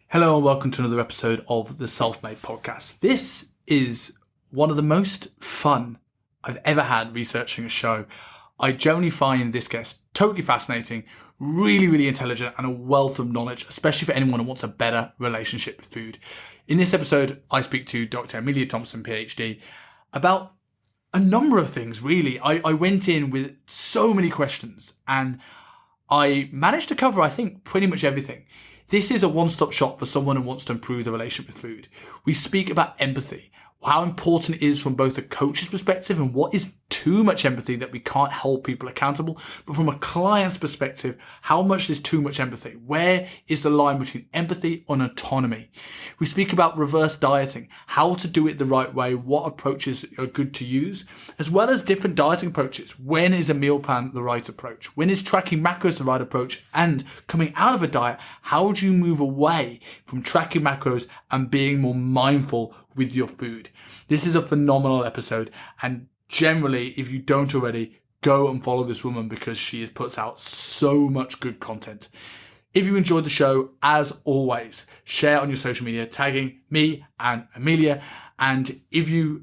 Hello and welcome to another episode of the Self-Made Podcast. This is one of the most fun I've ever had researching a show. I generally find this guest totally fascinating, really intelligent, and a wealth of knowledge, especially for anyone who wants a better relationship with food. In this episode, I speak to Dr Emilia Thompson PHD about a number of things, really. I went in with so many questions and I managed to cover, I think, pretty much everything. This is a one-stop shop for someone who wants to improve their relationship with food. We speak about empathy, how important it is from both a coach's perspective and what is too much empathy that we can't hold people accountable, but from a client's perspective, how much is too much empathy? Where is the line between empathy and autonomy? We speak about reverse dieting, how to do it the right way, what approaches are good to use, as well as different dieting approaches. When is a meal plan the right approach? When is tracking macros the right approach? And coming out of a diet, how do you move away from tracking macros and being more mindful with your food? This is a phenomenal episode, and generally, if you don't already, go and follow this woman because she puts out so much good content. If you enjoyed the show, as always, share on your social media, tagging me and Amelia. And if you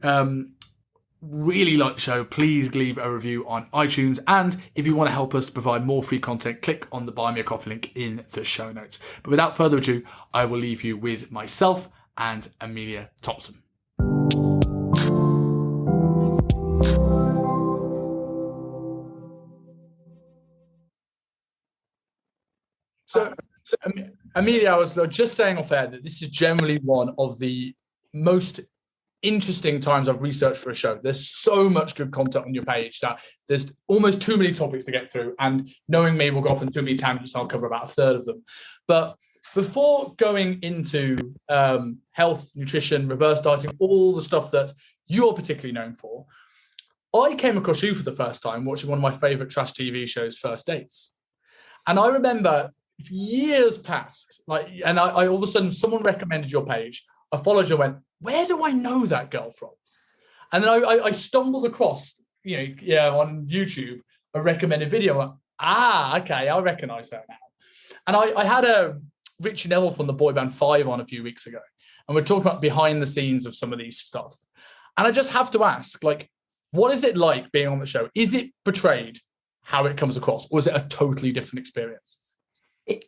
really like the show, please leave a review on iTunes. And if you want to help us provide more free content, click on the Buy Me a Coffee link in the show notes. But without further ado, I will leave you with myself and Emilia Thompson. So, Amelia, I was just saying off air that this is generally one of the most interesting times I've researched for a show. There's so much good content on your page that there's almost too many topics to get through. And knowing me, we'll go off on too many tangents. I'll cover about a third of them. But before going into health, nutrition, reverse dieting, all the stuff that you're particularly known for, I came across you for the first time watching one of my favorite trash TV shows, First Dates. And I remember years passed, and I all of a sudden someone recommended your page. I followed you and went, where do I know that girl from? And then I stumbled across, on YouTube, a recommended video. I went, okay, I recognize her now. And I had a Richie Neville from the boy band 5 on a few weeks ago, and we're talking about behind the scenes of some of these stuff. And I just have to ask, what is it like being on the show? Is it portrayed how it comes across, or is it a totally different experience? It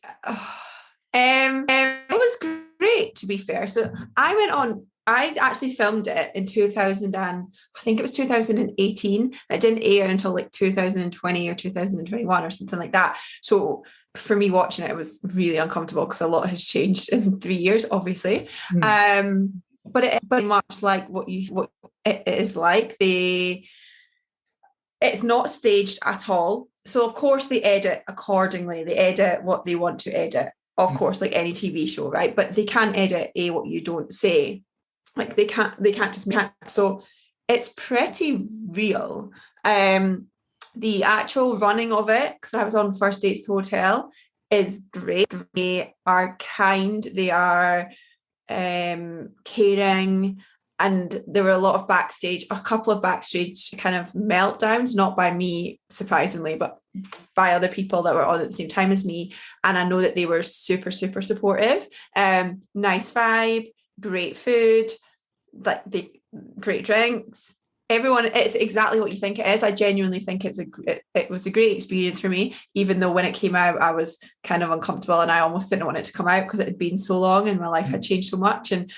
was great, to be fair. So I actually filmed it in 2000 and I think it was 2018. It didn't air until 2020 or 2021 or something like that. So for me watching it was really uncomfortable because a lot has changed in 3 years, obviously. But it is very much like what it is like. It's not staged at all. So of course they edit accordingly. They edit what they want to edit, of course, like any TV show, right? But they can't edit what you don't say. They can't just make. So it's pretty real. The actual running of it, because I was on First Dates Hotel, is great. They are kind. They are caring. And there were a couple of backstage kind of meltdowns, not by me, surprisingly, but by other people that were on at the same time as me. And I know that they were super supportive. Nice vibe, great food, great drinks. Everyone, it's exactly what you think it is. I genuinely think it was a great experience for me, even though when it came out, I was kind of uncomfortable and I almost didn't want it to come out because it had been so long and my life had changed so much. And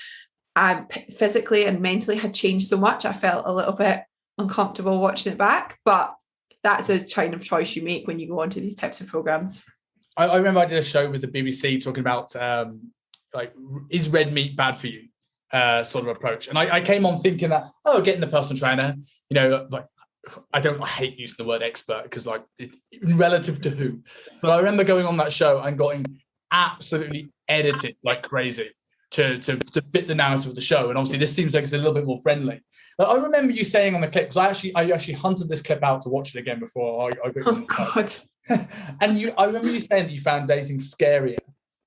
I physically and mentally had changed so much. I felt a little bit uncomfortable watching it back, but that's a kind of choice you make when you go onto these types of programs. I remember I did a show with the BBC talking about is red meat bad for you, sort of approach. And I came on thinking that, getting the personal trainer, I hate using the word expert because it's relative to who. But I remember going on that show and getting absolutely edited like crazy to fit the narrative of the show. And obviously this seems like it's a little bit more friendly. But I remember you saying on the clip, because I actually hunted this clip out to watch it again before I got Oh God. And I remember you saying that you found dating scarier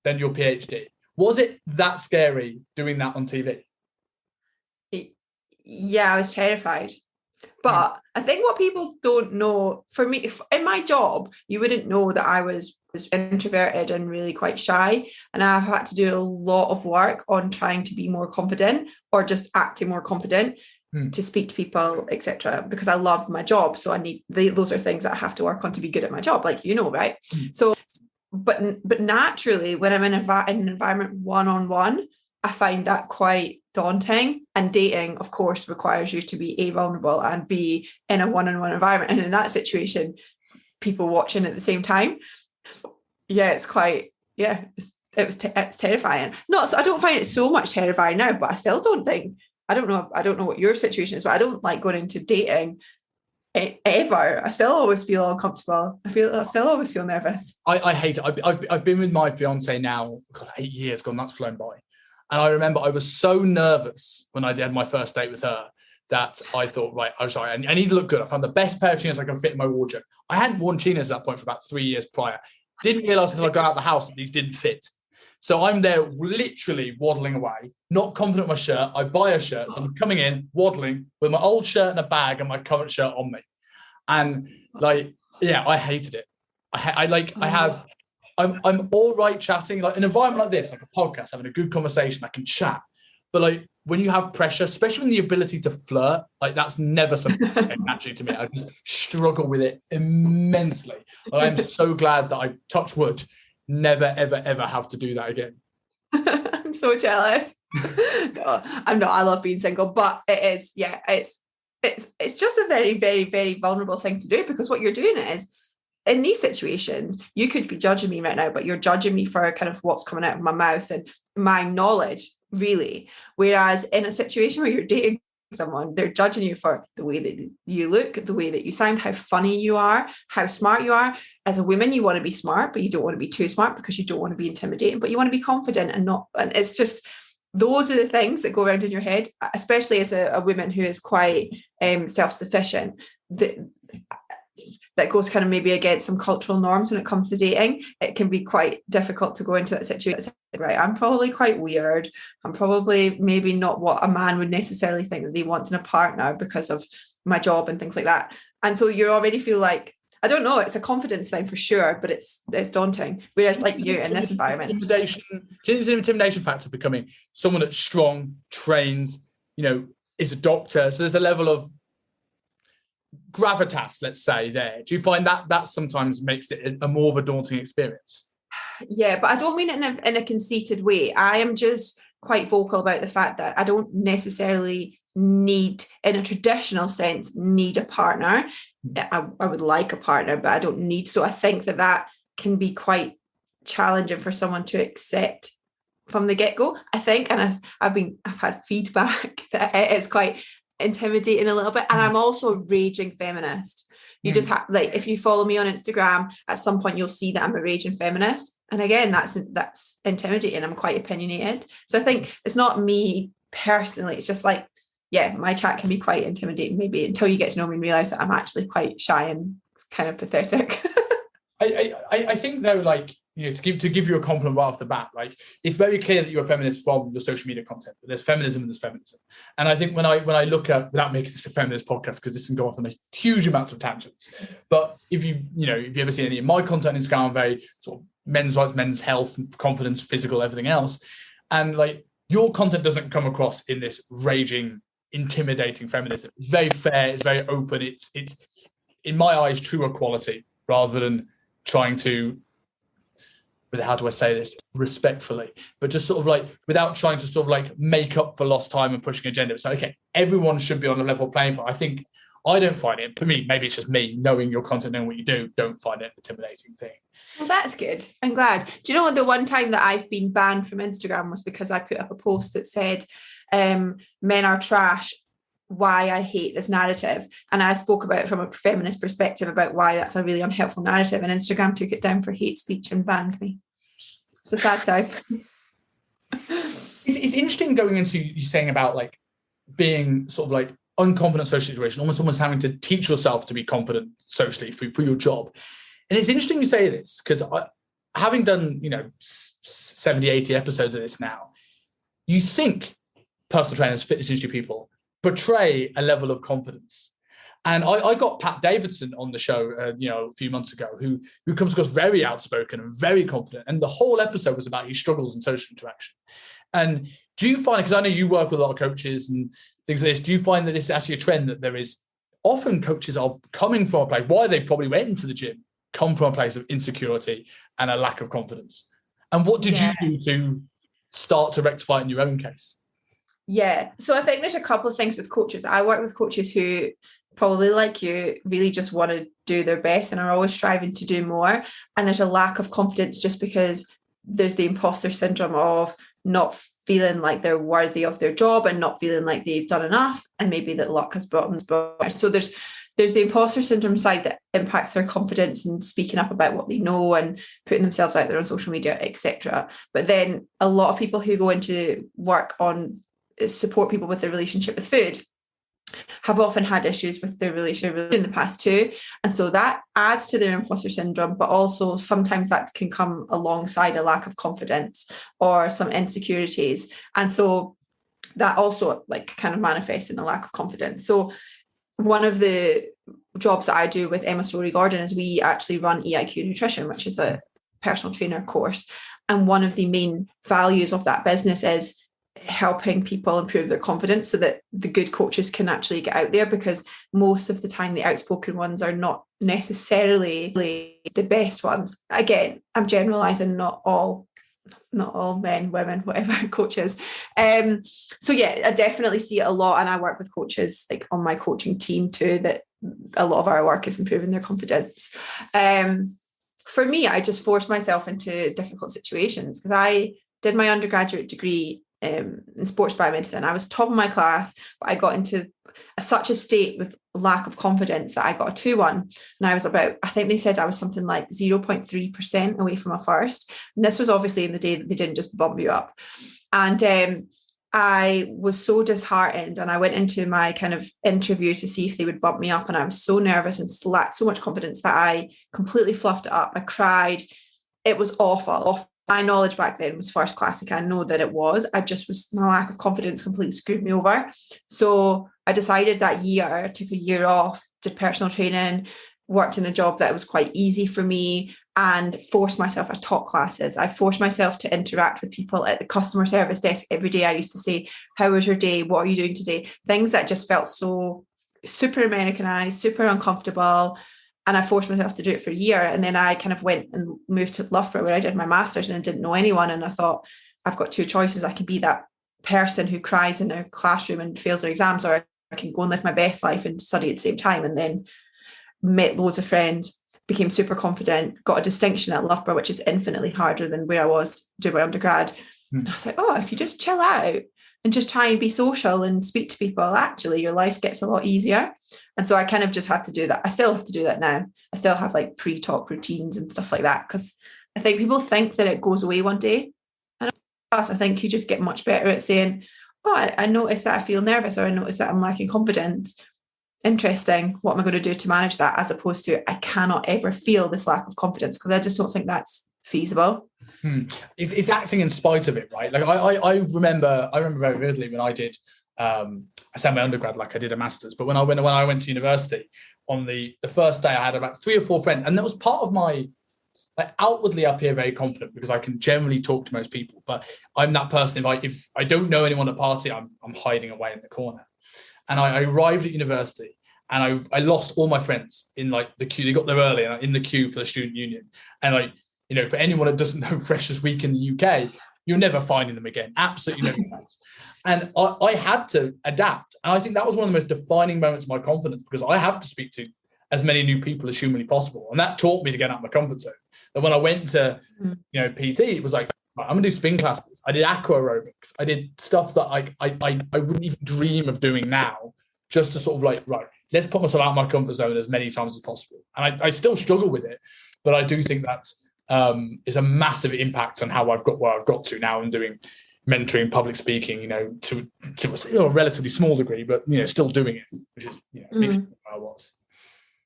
than your PhD. Was it that scary doing that on TV? Yeah, I was terrified. But I think what people don't know, for me, in my job, you wouldn't know that I was was introverted and really quite shy, and I've had to do a lot of work on trying to be more confident, or just acting more confident to speak to people, etc., because I love my job. So I need those are things that I have to work on to be good at my job, like, right? So but naturally, when I'm in an environment one-on-one, I find that quite daunting. And dating, of course, requires you to be A, vulnerable, and B, in a one-on-one environment. And in that situation, people watching at the same time. Yeah, it's quite, it's terrifying. So I don't find it so much terrifying now, but I still don't think, I don't know what your situation is, but I don't like going into dating ever. I still always feel uncomfortable. I still always feel nervous. I hate it. I've been with my fiance now, God, 8 years, gone, that's flown by. And I remember I was so nervous when I did my first date with her that I thought, right, I'm sorry, I need to look good. I found the best pair of chinos I can fit in my wardrobe. I hadn't worn chinos at that point for about 3 years prior. Didn't realize until I got out of the house that these didn't fit. So I'm there literally waddling away, not confident in my shirt. I buy a shirt, so I'm coming in, waddling with my old shirt in a bag and my current shirt on me. And I hated it. I'm all right chatting, like an environment like this, like a podcast, having a good conversation, I can chat. But like when you have pressure, especially when the ability to flirt, like that's never something actually to me. I just struggle with it immensely. I'm so glad that I, touch wood, never, ever, ever have to do that again. I'm so jealous. No, I'm not. I love being single, but it is, it's just a very, very, very vulnerable thing to do, because what you're doing is, in these situations, you could be judging me right now, but you're judging me for kind of what's coming out of my mouth and my knowledge, really. Whereas in a situation where you're dating someone, they're judging you for the way that you look, the way that you sound, how funny you are, how smart you are. As a woman, you want to be smart, but you don't want to be too smart because you don't want to be intimidating, but you want to be confident and it's just, those are the things that go around in your head, especially as a woman who is quite self-sufficient. That goes kind of maybe against some cultural norms when it comes to dating. It can be quite difficult to go into that situation. Right, I'm probably quite weird. I'm probably maybe not what a man would necessarily think that they want in a partner because of my job and things like that. And so you already feel like, I don't know, it's a confidence thing for sure, but it's daunting. Whereas like you in this environment. There's an intimidation factor becoming someone that's strong, trains, is a doctor. So there's a level of gravitas, let's say, there. Do you find that sometimes makes it a more of a daunting experience? Yeah, but I don't mean it in a conceited way. I am just quite vocal about the fact that I don't necessarily need, in a traditional sense, need a partner. I would like a partner, but I don't need. So I think that can be quite challenging for someone to accept from the get-go, I think. And I've had feedback that it is quite intimidating a little bit. And I'm also a raging feminist. You just have, like, if you follow me on Instagram, at some point you'll see that I'm a raging feminist. And again, that's intimidating. I'm quite opinionated. So I think it's not me personally. It's just like, yeah, my chat can be quite intimidating, maybe, until you get to know me and realize that I'm actually quite shy and kind of pathetic. I think though, like, to give you a compliment right off the bat, like, it's very clear that you're a feminist from the social media content. But there's feminism and there's feminism. And I think when I look at, without making this a feminist podcast, because this can go off on a huge amounts of tangents, but if you ever seen any of my content on Instagram, I'm very sort of men's rights, men's health, confidence, physical, everything else. And like, your content doesn't come across in this raging, intimidating feminism. It's very fair, it's very open, it's in my eyes true equality, rather than trying to, how do I say this respectfully, but just sort of like, without trying to sort of like make up for lost time and pushing agenda. So, okay, everyone should be on a level playing field. I think I don't find it, for me, maybe it's just me, knowing your content, knowing what you do, don't find it an intimidating thing. Well, that's good. I'm glad. Do you know what, the one time that I've been banned from Instagram was because I put up a post that said, men are trash, why I hate this narrative. And I spoke about it from a feminist perspective about why that's a really unhelpful narrative. And Instagram took it down for hate speech and banned me. It's a sad time. It's interesting going into you saying about like being sort of like unconfident social situation, almost someone's having to teach yourself to be confident socially for your job. And it's interesting you say this, because having done 70, 80 episodes of this now, you think personal trainers, fitness industry people portray a level of confidence. And I got Pat Davidson on the show, a few months ago, who comes across very outspoken and very confident. And the whole episode was about his struggles in social interaction. And do you find, because I know you work with a lot of coaches and things like this, do you find that it's actually a trend that there is often coaches are coming from a place, why they probably went into the gym, come from a place of insecurity and a lack of confidence? And what did you do to start to rectify it in your own case? Yeah. So I think there's a couple of things with coaches. I work with coaches who probably like you really just want to do their best and are always striving to do more. And there's a lack of confidence just because there's the imposter syndrome of not feeling like they're worthy of their job and not feeling like they've done enough, and maybe that luck has brought them. So there's the imposter syndrome side that impacts their confidence and speaking up about what they know and putting themselves out there on social media, etc. But then a lot of people who go into work on support people with their relationship with food have often had issues with their relationship in the past too. And so that adds to their imposter syndrome, but also sometimes that can come alongside a lack of confidence or some insecurities. And so that also kind of manifests in a lack of confidence. So one of the jobs that I do with Emma Story Gordon is we actually run EIQ Nutrition, which is a personal trainer course. And one of the main values of that business is helping people improve their confidence so that the good coaches can actually get out there, because most of the time the outspoken ones are not necessarily the best ones. Again, I'm generalizing, not all men, women, whatever, coaches. So yeah, I definitely see it a lot, and I work with coaches on my coaching team too, that a lot of our work is improving their confidence. For me, I just forced myself into difficult situations because I did my undergraduate degree in sports biomedicine. I was top of my class, but I got into such a state with lack of confidence that I got a 2-1, and I was I think they said I was something like 0.3% away from a first. And this was obviously in the day that they didn't just bump you up. And I was so disheartened, and I went into my kind of interview to see if they would bump me up, and I was so nervous and lacked so much confidence that I completely fluffed it up. I cried. It was awful. My knowledge back then was first class. I know that it was. My lack of confidence completely screwed me over. So I decided that year, I took a year off, did personal training, worked in a job that was quite easy for me, and forced myself. I taught classes. I forced myself to interact with people at the customer service desk every day. I used to say, how was your day? What are you doing today? Things that just felt so super Americanized, super uncomfortable. And I forced myself to do it for a year. And then I kind of went and moved to Loughborough, where I did my master's, and I didn't know anyone. And I thought, I've got two choices. I can be that person who cries in a classroom and fails their exams, or I can go and live my best life and study at the same time. And then met loads of friends, became super confident, got a distinction at Loughborough, which is infinitely harder than where I was doing my undergrad. And I was like, if you just chill out and just try and be social and speak to people, actually your life gets a lot easier. And so I kind of just have to do that. I still have to do that now. I still have pre-talk routines and stuff like that, because I think people think that it goes away one day. And I think you just get much better at saying, I notice that I feel nervous, or I notice that I'm lacking confidence. Interesting. What am I going to do to manage that? As opposed to, I cannot ever feel this lack of confidence, because I just don't think that's feasible. It's acting in spite of it, right? I remember very vividly when I did I said my undergrad, I did a master's, but when I went to university, on the first day I had about 3 or 4 friends, and that was part of my outwardly up here very confident, because I can generally talk to most people, but I'm that person, if I don't know anyone at a party, I'm hiding away in the corner. And I arrived at university, and I lost all my friends in the queue. They got there early, and in the queue for the student union. And for anyone that doesn't know Freshers Week in the UK, you're never finding them again. Absolutely never. And I had to adapt. And I think that was one of the most defining moments of my confidence, because I have to speak to as many new people as humanly possible. And that taught me to get out of my comfort zone. That when I went to, PT, it was I'm going to do spin classes. I did aqua aerobics. I did stuff that I wouldn't even dream of doing now, just to sort of right, let's put myself out of my comfort zone as many times as possible. And I still struggle with it, but I do think that's is a massive impact on how I've got where I've got to now, and doing mentoring, public speaking, to a relatively small degree, but still doing it, which is where I was.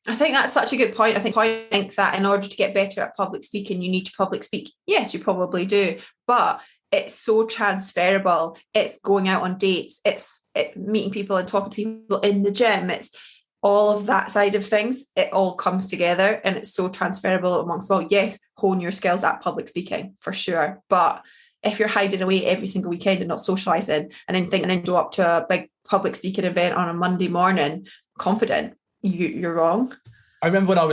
I think that's such a good point. I think that in order to get better at public speaking, you need to public speak. Yes, you probably do, but it's so transferable. It's going out on dates. It's meeting people and talking to people in the gym. all of that side of things, it all comes together and it's so transferable amongst, well, yes, hone your skills at public speaking for sure. But if you're hiding away every single weekend and not socializing and then thinking and go up to a big public speaking event on a Monday morning confident, you're wrong. I remember when I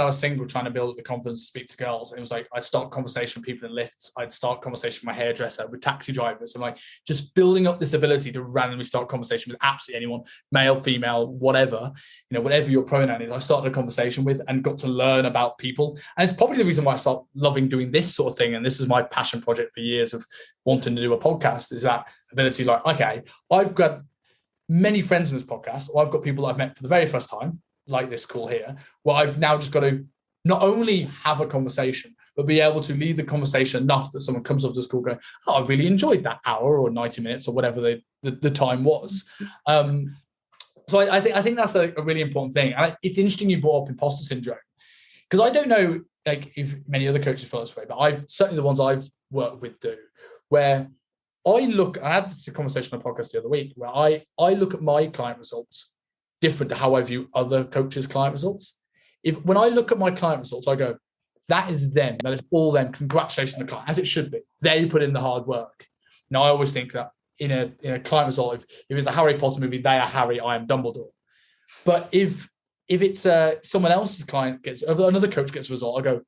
was single, trying to build the confidence to speak to girls. And it was like I'd start conversation with people in lifts. I'd start conversation with my hairdresser, with taxi drivers. I'm like just building up this ability to randomly start conversation with absolutely anyone, male, female, whatever, whatever your pronoun is. I started a conversation with and got to learn about people. And it's probably the reason why I started loving doing this sort of thing. And this is my passion project for years of wanting to do a podcast, is that ability. Like, okay, I've got many friends in this podcast, or I've got people I've met for the very first time, like this call here, where I've now just got to not only have a conversation, but be able to lead the conversation enough that someone comes off the school going, oh, I really enjoyed that hour or 90 minutes or whatever the time was. So I think that's a really important thing. And it's interesting you brought up imposter syndrome, because I don't know like if many other coaches feel this way, but certainly the ones I've worked with do, where I had this conversation on a podcast the other week where I look at my client results different to how I view other coaches' client results. When I look at my client results, I go, that is them. That is all them. Congratulations to the client, as it should be. They put in the hard work. Now, I always think that in a client result, if it's a Harry Potter movie, they are Harry, I am Dumbledore. But if it's someone else's client another coach gets a result, I go,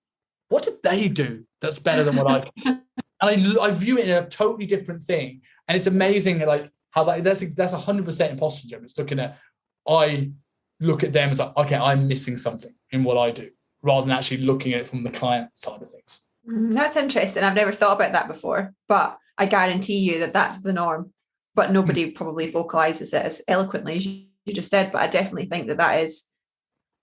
what did they do that's better than what I did? And I view it in a totally different thing. And it's amazing like how that's 100% imposter syndrome. It's looking at, I look at them as like, okay, I'm missing something in what I do, rather than actually looking at it from the client side of things. That's interesting. I've never thought about that before, but I guarantee you that that's the norm. But nobody probably vocalizes it as eloquently as you just did. But I definitely think that is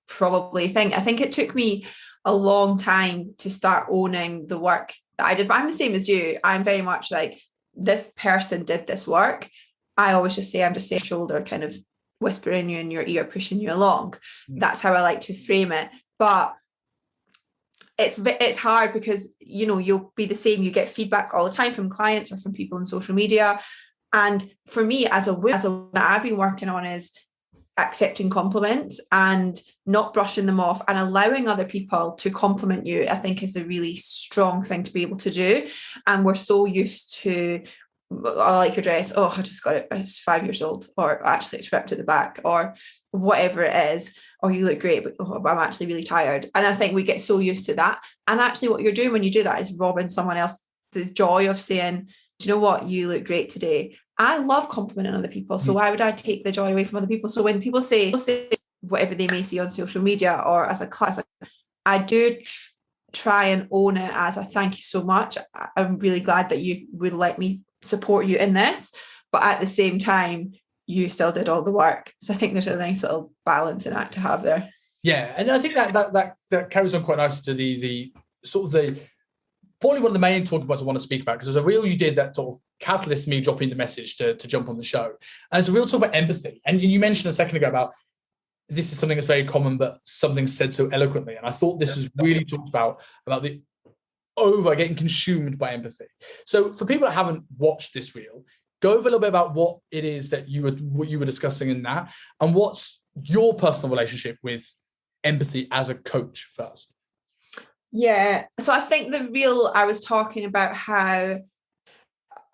probably a thing. I think it took me a long time to start owning the work that I did. But I'm the same as you. I'm very much like, this person did this work. I always just say, I'm just saying shoulder, kind of whispering you in your ear, pushing you along. That's how I like to frame it. But it's hard because you'll be the same. You get feedback all the time from clients or from people on social media. And for me, as a woman, that I've been working on is accepting compliments and not brushing them off and allowing other people to compliment you. I think is a really strong thing to be able to do. And we're so used to, I like your dress. Oh, I just got it. It's 5 years old. Or actually it's ripped at the back, or whatever it is. Or you look great, but I'm actually really tired. And I think we get so used to that. And actually what you're doing when you do that is robbing someone else the joy of saying, do you know what? You look great today. I love complimenting other people. So why would I take the joy away from other people? So when people say whatever they may see on social media or as a class, I do try and own it as a thank you so much. I'm really glad that you would let me support you in this, but at the same time you still did all the work. So I think there's a nice little balance in that to have there. Yeah, and I think that carries on quite nicely to the sort of the probably one of the main talking points I want to speak about, because there's a reel you did that sort of catalyst me dropping the message to jump on the show, and it's a real talk about empathy. And you mentioned a second ago about this is something that's very common, but something said so eloquently. And I thought this was really talked about the getting consumed by empathy. So for people that haven't watched this reel, go over a little bit about what it is that you were discussing in that, and what's your personal relationship with empathy as a coach first. Yeah, so I think the reel I was talking about how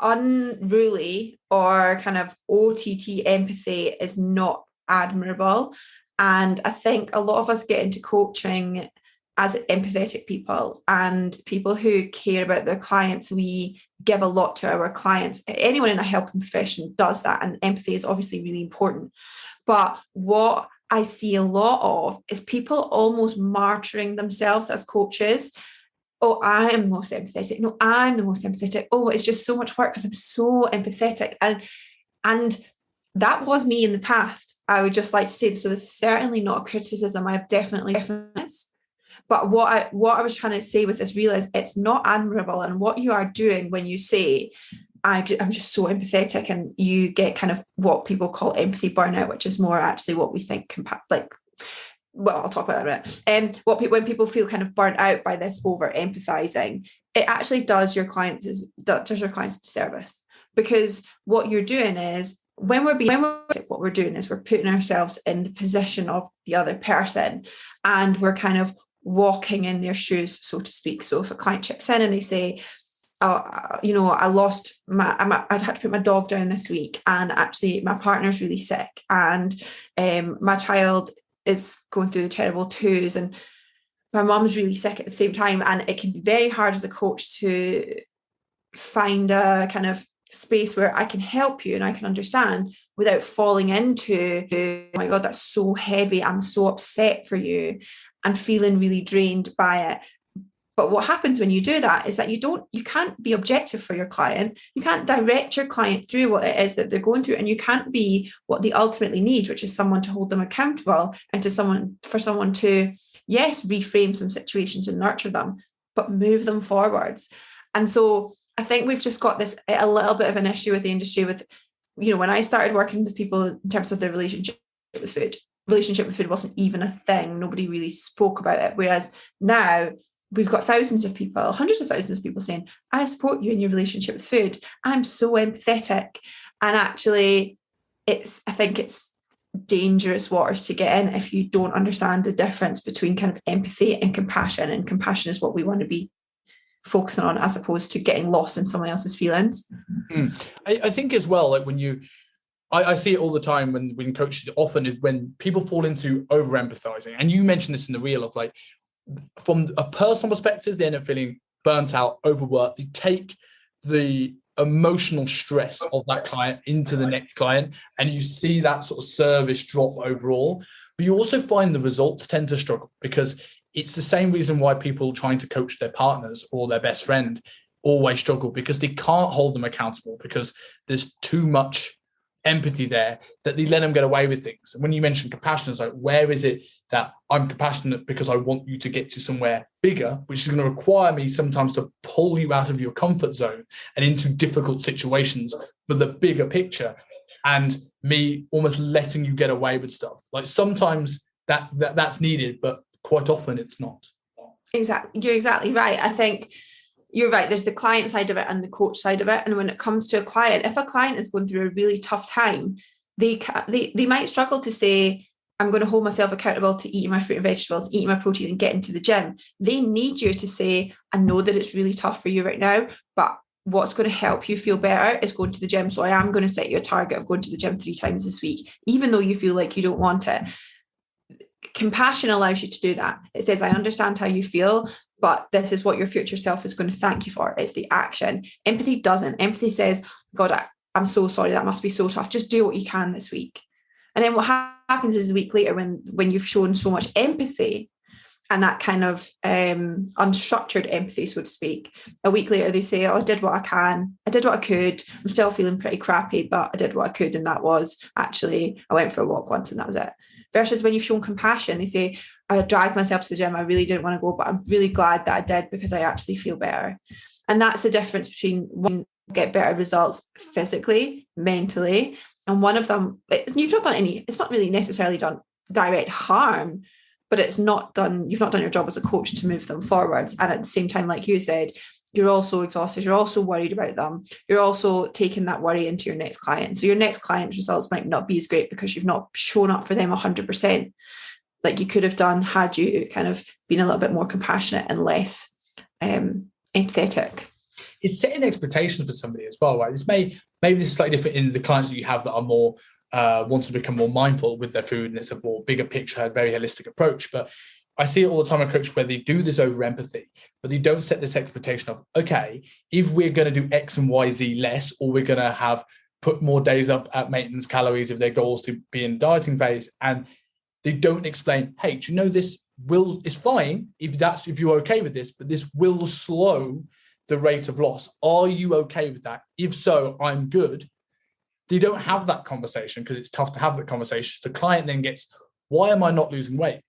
unruly or kind of OTT empathy is not admirable. And I think a lot of us get into coaching as empathetic people and people who care about their clients. We give a lot to our clients. Anyone in a helping profession does that, and empathy is obviously really important. But what I see a lot of is people almost martyring themselves as coaches. Oh, I am the most empathetic. No, I'm the most empathetic. Oh, it's just so much work because I'm so empathetic. And that was me in the past. I would just like to say, so this is certainly not a criticism. I've definitely. But what I was trying to say with this reel is it's not admirable. And what you are doing when you say, I'm just so empathetic, and you get kind of what people call empathy burnout, which is more actually what we think I'll talk about that in a minute. And when people feel kind of burnt out by this over empathizing, it actually does your clients a disservice, because what you're doing is what we're doing is we're putting ourselves in the position of the other person, and we're kind of walking in their shoes, so to speak. So if a client checks in and they say, I'd had to put my dog down this week, and actually my partner's really sick, and my child is going through the terrible twos, and my mum's really sick at the same time, and it can be very hard as a coach to find a kind of space where I can help you and I can understand without falling into, oh my God, that's so heavy, I'm so upset for you, and feeling really drained by it. But what happens when you do that is that you can't be objective for your client. You can't direct your client through what it is that they're going through, and you can't be what they ultimately need, which is someone to hold them accountable, and for someone to, yes, reframe some situations and nurture them, but move them forwards. And so I think we've just got a little bit of an issue with the industry with, when I started working with people in terms of their relationship with food wasn't even a thing. Nobody really spoke about it. Whereas now we've got thousands of people, hundreds of thousands of people saying, I support you in your relationship with food. I'm so empathetic. And actually, I think it's dangerous waters to get in if you don't understand the difference between kind of empathy and compassion. And compassion is what we want to be focusing on, as opposed to getting lost in someone else's feelings. I think as well, like I see it all the time when coaches, often is when people fall into over empathizing. And you mentioned this in the reel of like, from a personal perspective, they end up feeling burnt out, overworked. They take the emotional stress of that client into the next client, and you see that sort of service drop overall. But you also find the results tend to struggle, because it's the same reason why people trying to coach their partners or their best friend always struggle, because they can't hold them accountable, because there's too much empathy there that they let them get away with things. And when you mention compassion, it's like, where is it that I'm compassionate because I want you to get to somewhere bigger, which is going to require me sometimes to pull you out of your comfort zone and into difficult situations for the bigger picture, and me almost letting you get away with stuff. Like sometimes that's needed, but quite often it's not. Exactly. You're exactly right. I think you're right. There's the client side of it and the coach side of it. And when it comes to a client, if a client is going through a really tough time, they might struggle to say, I'm going to hold myself accountable to eating my fruit and vegetables, eating my protein, and getting to the gym. They need you to say, I know that it's really tough for you right now, but what's going to help you feel better is going to the gym. So I am going to set you a target of going to the gym 3 times this week, even though you feel like you don't want it. Compassion allows you to do that. It says, I understand how you feel, but this is what your future self is going to thank you for. It's the action. Empathy doesn't. Empathy says, God, I'm so sorry. That must be so tough. Just do what you can this week. And then what happens is a week later, when you've shown so much empathy and that kind of unstructured empathy, so to speak, a week later they say, I did what I can. I did what I could. I'm still feeling pretty crappy, but I did what I could. And that was actually, I went for a walk once and that was it. Versus when you've shown compassion, they say, I dragged myself to the gym. I really didn't want to go, but I'm really glad that I did because I actually feel better. And that's the difference between one get better results physically, mentally, and one of them, you've not done any, it's not really necessarily done direct harm, but you've not done your job as a coach to move them forwards. And at the same time, like you said, you're also exhausted, you're also worried about them, you're also taking that worry into your next client. So your next client's results might not be as great because you've not shown up for them 100% like you could have done had you kind of been a little bit more compassionate and less empathetic. It's setting expectations with somebody as well, right? Maybe this is slightly different in the clients that you have that are more want to become more mindful with their food, and it's a more bigger picture, a very holistic approach. But I see it all the time in coach where they do this over empathy, but they don't set this expectation of, okay, if we're going to do X and Y, Z less, or we're going to have put more days up at maintenance calories if their goals to be in dieting phase, and they don't explain, hey, do you know this is fine if you're okay with this, but this will slow the rate of loss. Are you okay with that? If so, I'm good. They don't have that conversation because it's tough to have that conversation. The client then gets, why am I not losing weight?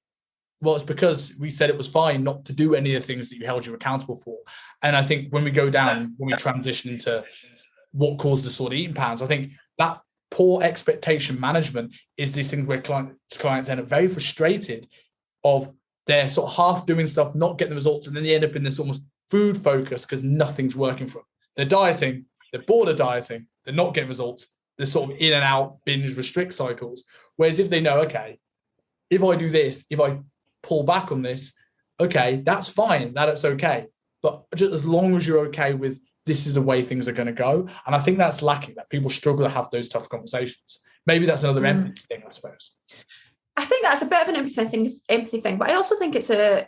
Well, it's because we said it was fine not to do any of the things that you held you accountable for. And I think when we transition into what caused disordered eating patterns, I think that poor expectation management is these things where clients end up very frustrated of they're sort of half doing stuff, not getting the results, and then they end up in this almost food focus because nothing's working for them. They're dieting, they're bored of dieting, they're not getting results, the sort of in and out binge restrict cycles. Whereas if they know, okay, if I do this, if I pull back on this, okay, that's fine, that's okay. But just as long as you're okay with this is the way things are going to go. And I think that's lacking, that people struggle to have those tough conversations. Maybe that's another empathy thing, I suppose. I think that's a bit of an empathy thing, but I also think it's a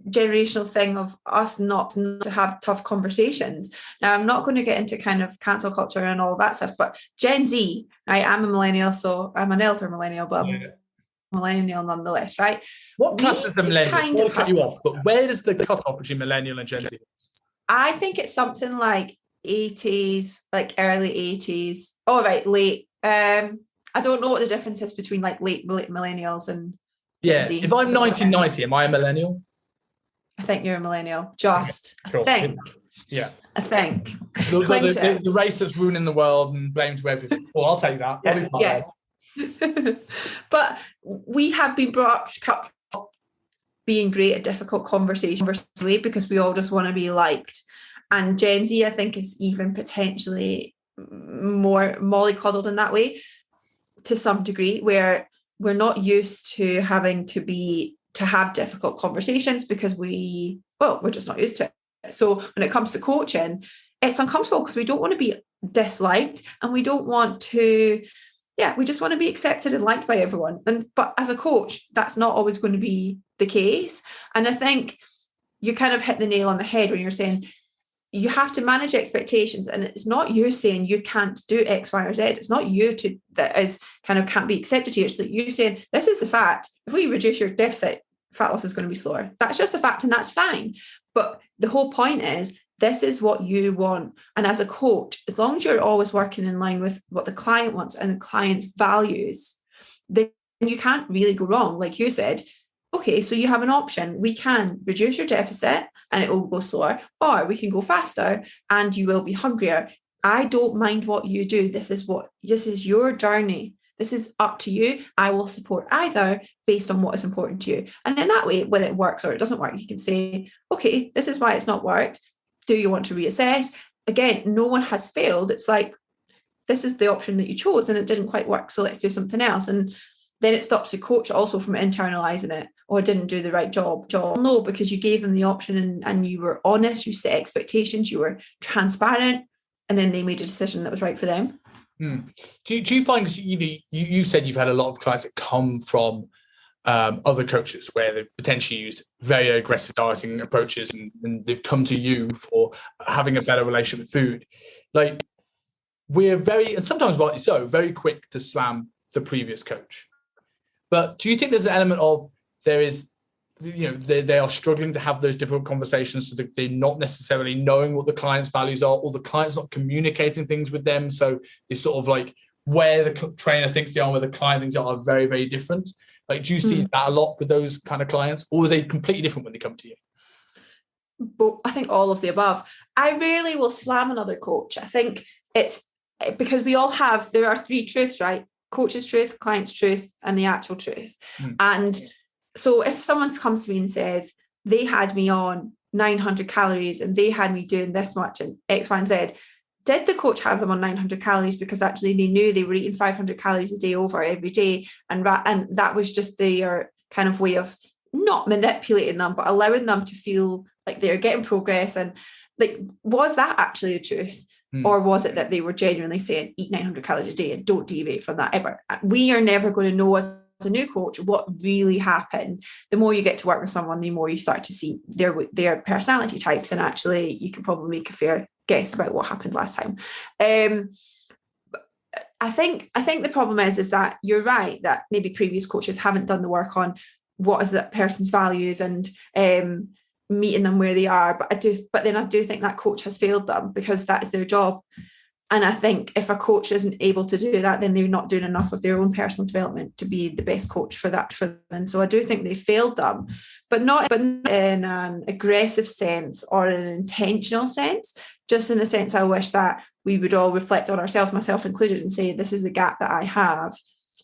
generational thing of us not to have tough conversations. Now, I'm not going to get into kind of cancel culture and all that stuff, but Gen Z, I am a millennial, so I'm an elder millennial, but I'm a millennial nonetheless, right? What class is a millennial? Kind I'll of cut you off, but where does the cutoff between millennial and Gen Z? I think it's something like 80s, like early 80s. Oh, right, late. I don't know what the difference is between like late millennials and Gen Z. If I'm 1990, am I a millennial? I think you're a millennial. Just, cool. I think. Yeah. I think. The race that's ruining the world and blamed for everything. Well, I'll take that. Yeah. But we have been brought up being great at difficult conversations because we all just want to be liked. And Gen Z, I think, is even potentially more mollycoddled in that way to some degree, where we're not used to having to have difficult conversations because we're just not used to it. So when it comes to coaching, it's uncomfortable because we don't want to be disliked and we don't want to, we just want to be accepted and liked by everyone. But as a coach, that's not always going to be the case. And I think you kind of hit the nail on the head when you're saying you have to manage expectations, and it's not you saying you can't do X, Y, or Z. It's not you that is kind of can't be accepted here. It's that you saying this is the fact. If we reduce your deficit, fat loss is going to be slower. That's just a fact, and that's fine. But the whole point is this is what you want. And as a coach, as long as you're always working in line with what the client wants and the client's values, then you can't really go wrong. Like you said, okay, so you have an option. We can reduce your deficit and it will go slower, or we can go faster and you will be hungrier. I don't mind what you do. This is your journey. This is up to you. I will support either based on what is important to you. And then that way, when it works or it doesn't work, you can say, okay, this is why it's not worked. Do you want to reassess? Again, no one has failed. It's like, this is the option that you chose and it didn't quite work, so let's do something else. And then it stops the coach also from internalizing it, or didn't do the right job. No, because you gave them the option and you were honest, you set expectations, you were transparent, and then they made a decision that was right for them. Do you find, because you said you've had a lot of clients that come from other coaches where they've potentially used very aggressive dieting approaches and they've come to you for having a better relationship with food. Like, we're very, and sometimes rightly so, very quick to slam the previous coach. But do you think there's an element of they are struggling to have those difficult conversations, so that they're not necessarily knowing what the client's values are, or the client's not communicating things with them? So it's sort of like where the trainer thinks they are, where the client thinks they are very, very different. Like, do you see that a lot with those kind of clients, or are they completely different when they come to you? But I think all of the above. I rarely will slam another coach. I think it's because there are three truths, right? Coach's truth, client's truth, and the actual truth. And so if someone comes to me and says they had me on 900 calories and they had me doing this much and X, Y, and Z, did the coach have them on 900 calories because actually they knew they were eating 500 calories a day over every day, and that was just their kind of way of not manipulating them, but allowing them to feel like they're getting progress? And like, was that actually the truth? Or was it that they were genuinely saying eat 900 calories a day and don't deviate from that ever? We are never going to know as a new coach what really happened. The more you get to work with someone, the more you start to see their personality types, and actually you can probably make a fair guess about what happened last time. I think the problem is that you're right that maybe previous coaches haven't done the work on what is that person's values and meeting them where they are, but then I do think that coach has failed them because that is their job. And I think if a coach isn't able to do that, then they're not doing enough of their own personal development to be the best coach for them. And so I do think they failed them, but not in an aggressive sense or an intentional sense, just in the sense I wish that we would all reflect on ourselves, myself included, and say, this is the gap that I have,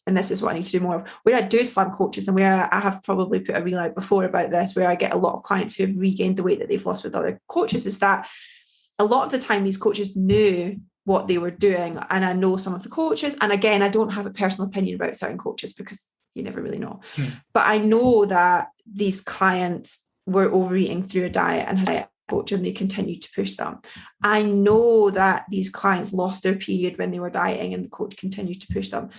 and this is what I need to do more of. Where I do slam coaches, and where I have probably put a reel out before about this, where I get a lot of clients who have regained the weight that they've lost with other coaches, is that a lot of the time these coaches knew what they were doing. And I know some of the coaches, and again, I don't have a personal opinion about certain coaches because you never really know. But I know that these clients were overeating through a diet and had a coach, and they continued to push them. I know that these clients lost their period when they were dieting and the coach continued to push them.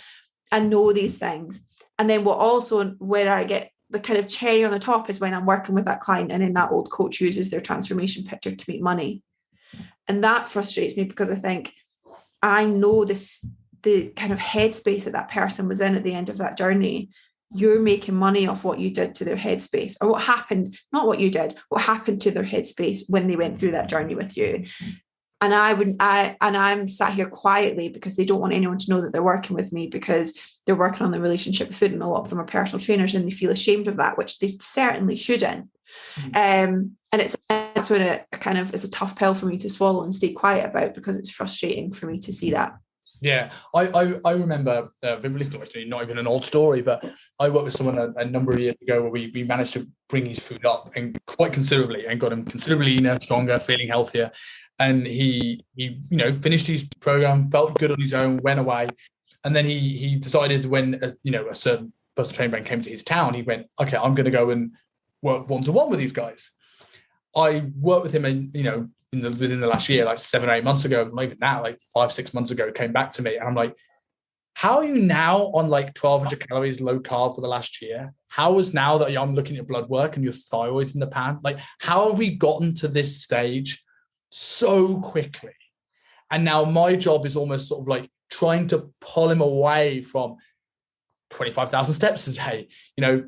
I know these things. And then where I get the kind of cherry on the top is when I'm working with that client and then that old coach uses their transformation picture to make money. And that frustrates me because I think I know the kind of headspace that person was in at the end of that journey. You're making money off what you did to their headspace, or what happened, not what you did, what happened to their headspace when they went through that journey with you. And I'm sat here quietly because they don't want anyone to know that they're working with me, because they're working on the relationship with food, and a lot of them are personal trainers and they feel ashamed of that, which they certainly shouldn't. And that's when it kind of is a tough pill for me to swallow and stay quiet about, because it's frustrating for me to see that. Yeah, I remember vividly, not even an old story, but I worked with someone a number of years ago where we managed to bring his food up and quite considerably and got him considerably leaner, stronger, feeling healthier. And he finished his program, felt good on his own, went away. And then he decided when, a certain personal trainer brand came to his town, he went, okay, I'm going to go and work one-to-one with these guys. I worked with him within the last year, like 7 or 8 months ago, not even that, like 5-6 months ago, came back to me. And I'm like, how are you now on like 1,200 calories low carb for the last year? How is now that I'm looking at blood work and your thyroid's in the pan? Like, how have we gotten to this stage so quickly? And now my job is almost sort of like trying to pull him away from 25,000 steps a day,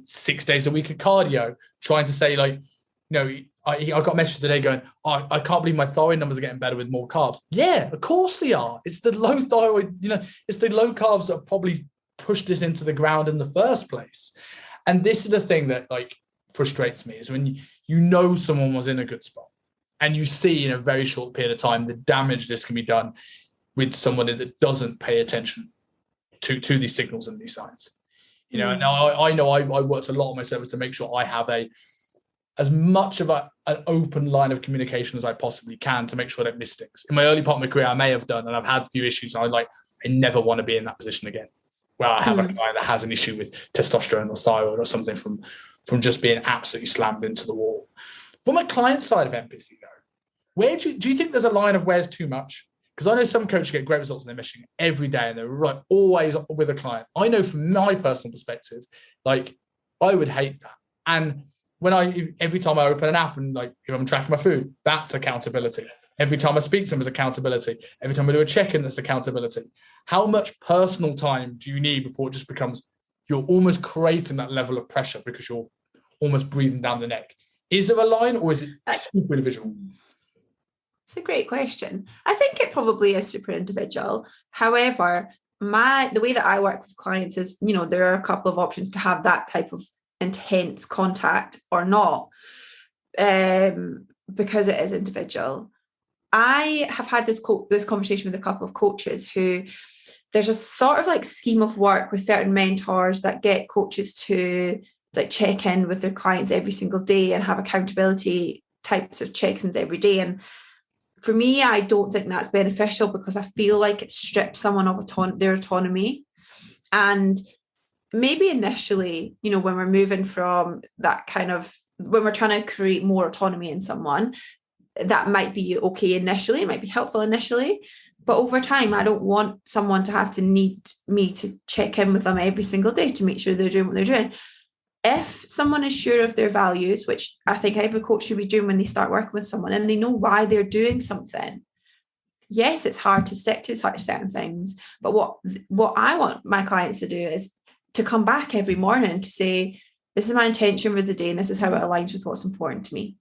6 days a week of cardio, trying to say like, I got a message today going, I can't believe my thyroid numbers are getting better with more carbs. Yeah, of course they are. It's the low thyroid, it's the low carbs that probably pushed this into the ground in the first place. And this is the thing that like frustrates me, is when someone was in a good spot and you see in a very short period of time the damage this can be done with someone that doesn't pay attention to these signals and these signs. Now I worked a lot on my service to make sure I have as much of an open line of communication as I possibly can to make sure I don't miss things. In my early part of my career, I may have done, and I've had a few issues. And I never want to be in that position again, where I have a guy that has an issue with testosterone or thyroid or something from just being absolutely slammed into the wall. From a client side of empathy, though, where do you think there's a line of where's too much? Because I know some coaches get great results in their mission every day and they're right always with a client. I know from my personal perspective, like I would hate that. And every time I open an app and like if I'm tracking my food, that's accountability. Every time I speak to them is accountability. Every time I do a check-in, that's accountability. How much personal time do you need before it just becomes you're almost creating that level of pressure because you're almost breathing down the neck? Is there a line, or is it super individual? It's a great question. I think it probably is super individual. However, the way that I work with clients is, there are a couple of options to have that type of intense contact or not, because it is individual. I have had this conversation with a couple of coaches who there's a sort of like scheme of work with certain mentors that get coaches to like check in with their clients every single day and have accountability types of check-ins every day. And for me, I don't think that's beneficial because I feel like it strips someone of their autonomy. And maybe initially, when we're moving from that kind of, when we're trying to create more autonomy in someone, that might be okay initially, it might be helpful initially, but over time, I don't want someone to have to need me to check in with them every single day to make sure they're doing what they're doing. If someone is sure of their values, which I think every coach should be doing when they start working with someone, and they know why they're doing something, yes, it's hard to stick to certain things, but what I want my clients to do is to come back every morning to say, this is my intention for the day and this is how it aligns with what's important to me.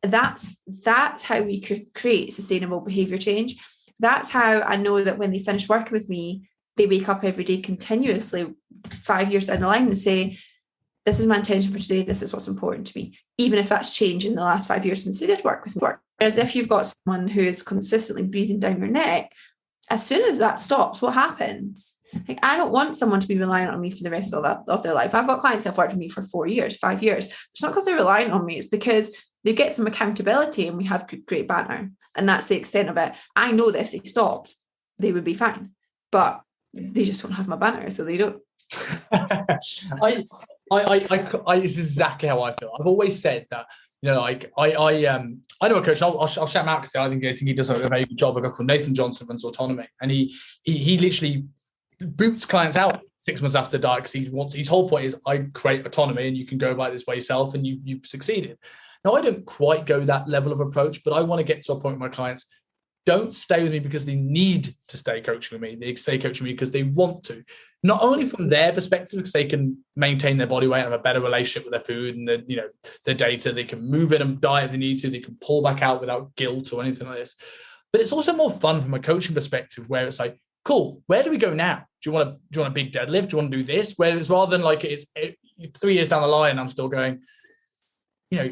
That's how we could create sustainable behavior change. That's how I know that when they finish working with me, they wake up every day continuously 5 years down the line and say, this is my intention for today, this is what's important to me, even if that's changed in the last 5 years since they did work with me. Whereas if you've got someone who is consistently breathing down your neck, as soon as that stops, what happens? Like, I don't want someone to be reliant on me for the rest of their life. I've got clients that have worked with me for 4 years, 5 years. It's not because they're reliant on me, it's because they get some accountability and we have great banter. And that's the extent of it. I know that if they stopped, they would be fine, but they just don't have my banner, so they don't. It's exactly how I feel. I've always said that, you know, like I know a coach. I'll shout him out because I think he does a very good job. A guy called Nathan Johnson runs Autonomy, and he literally boots clients out 6 months after diet because his whole point is I create autonomy and you can go about this by yourself and you've succeeded. Now I don't quite go that level of approach, but I want to get to a point where my clients don't stay with me because they need to stay coaching with me. They stay coaching with me because they want to. Not only from their perspective, because they can maintain their body weight and have a better relationship with their food and their data. They can move in and diet if they need to. They can pull back out without guilt or anything like this. But it's also more fun from a coaching perspective, where it's like, cool, where do we go now? Do you want a big deadlift? Do you want to do this? Where it's rather than like 3 years down the line, I'm still going,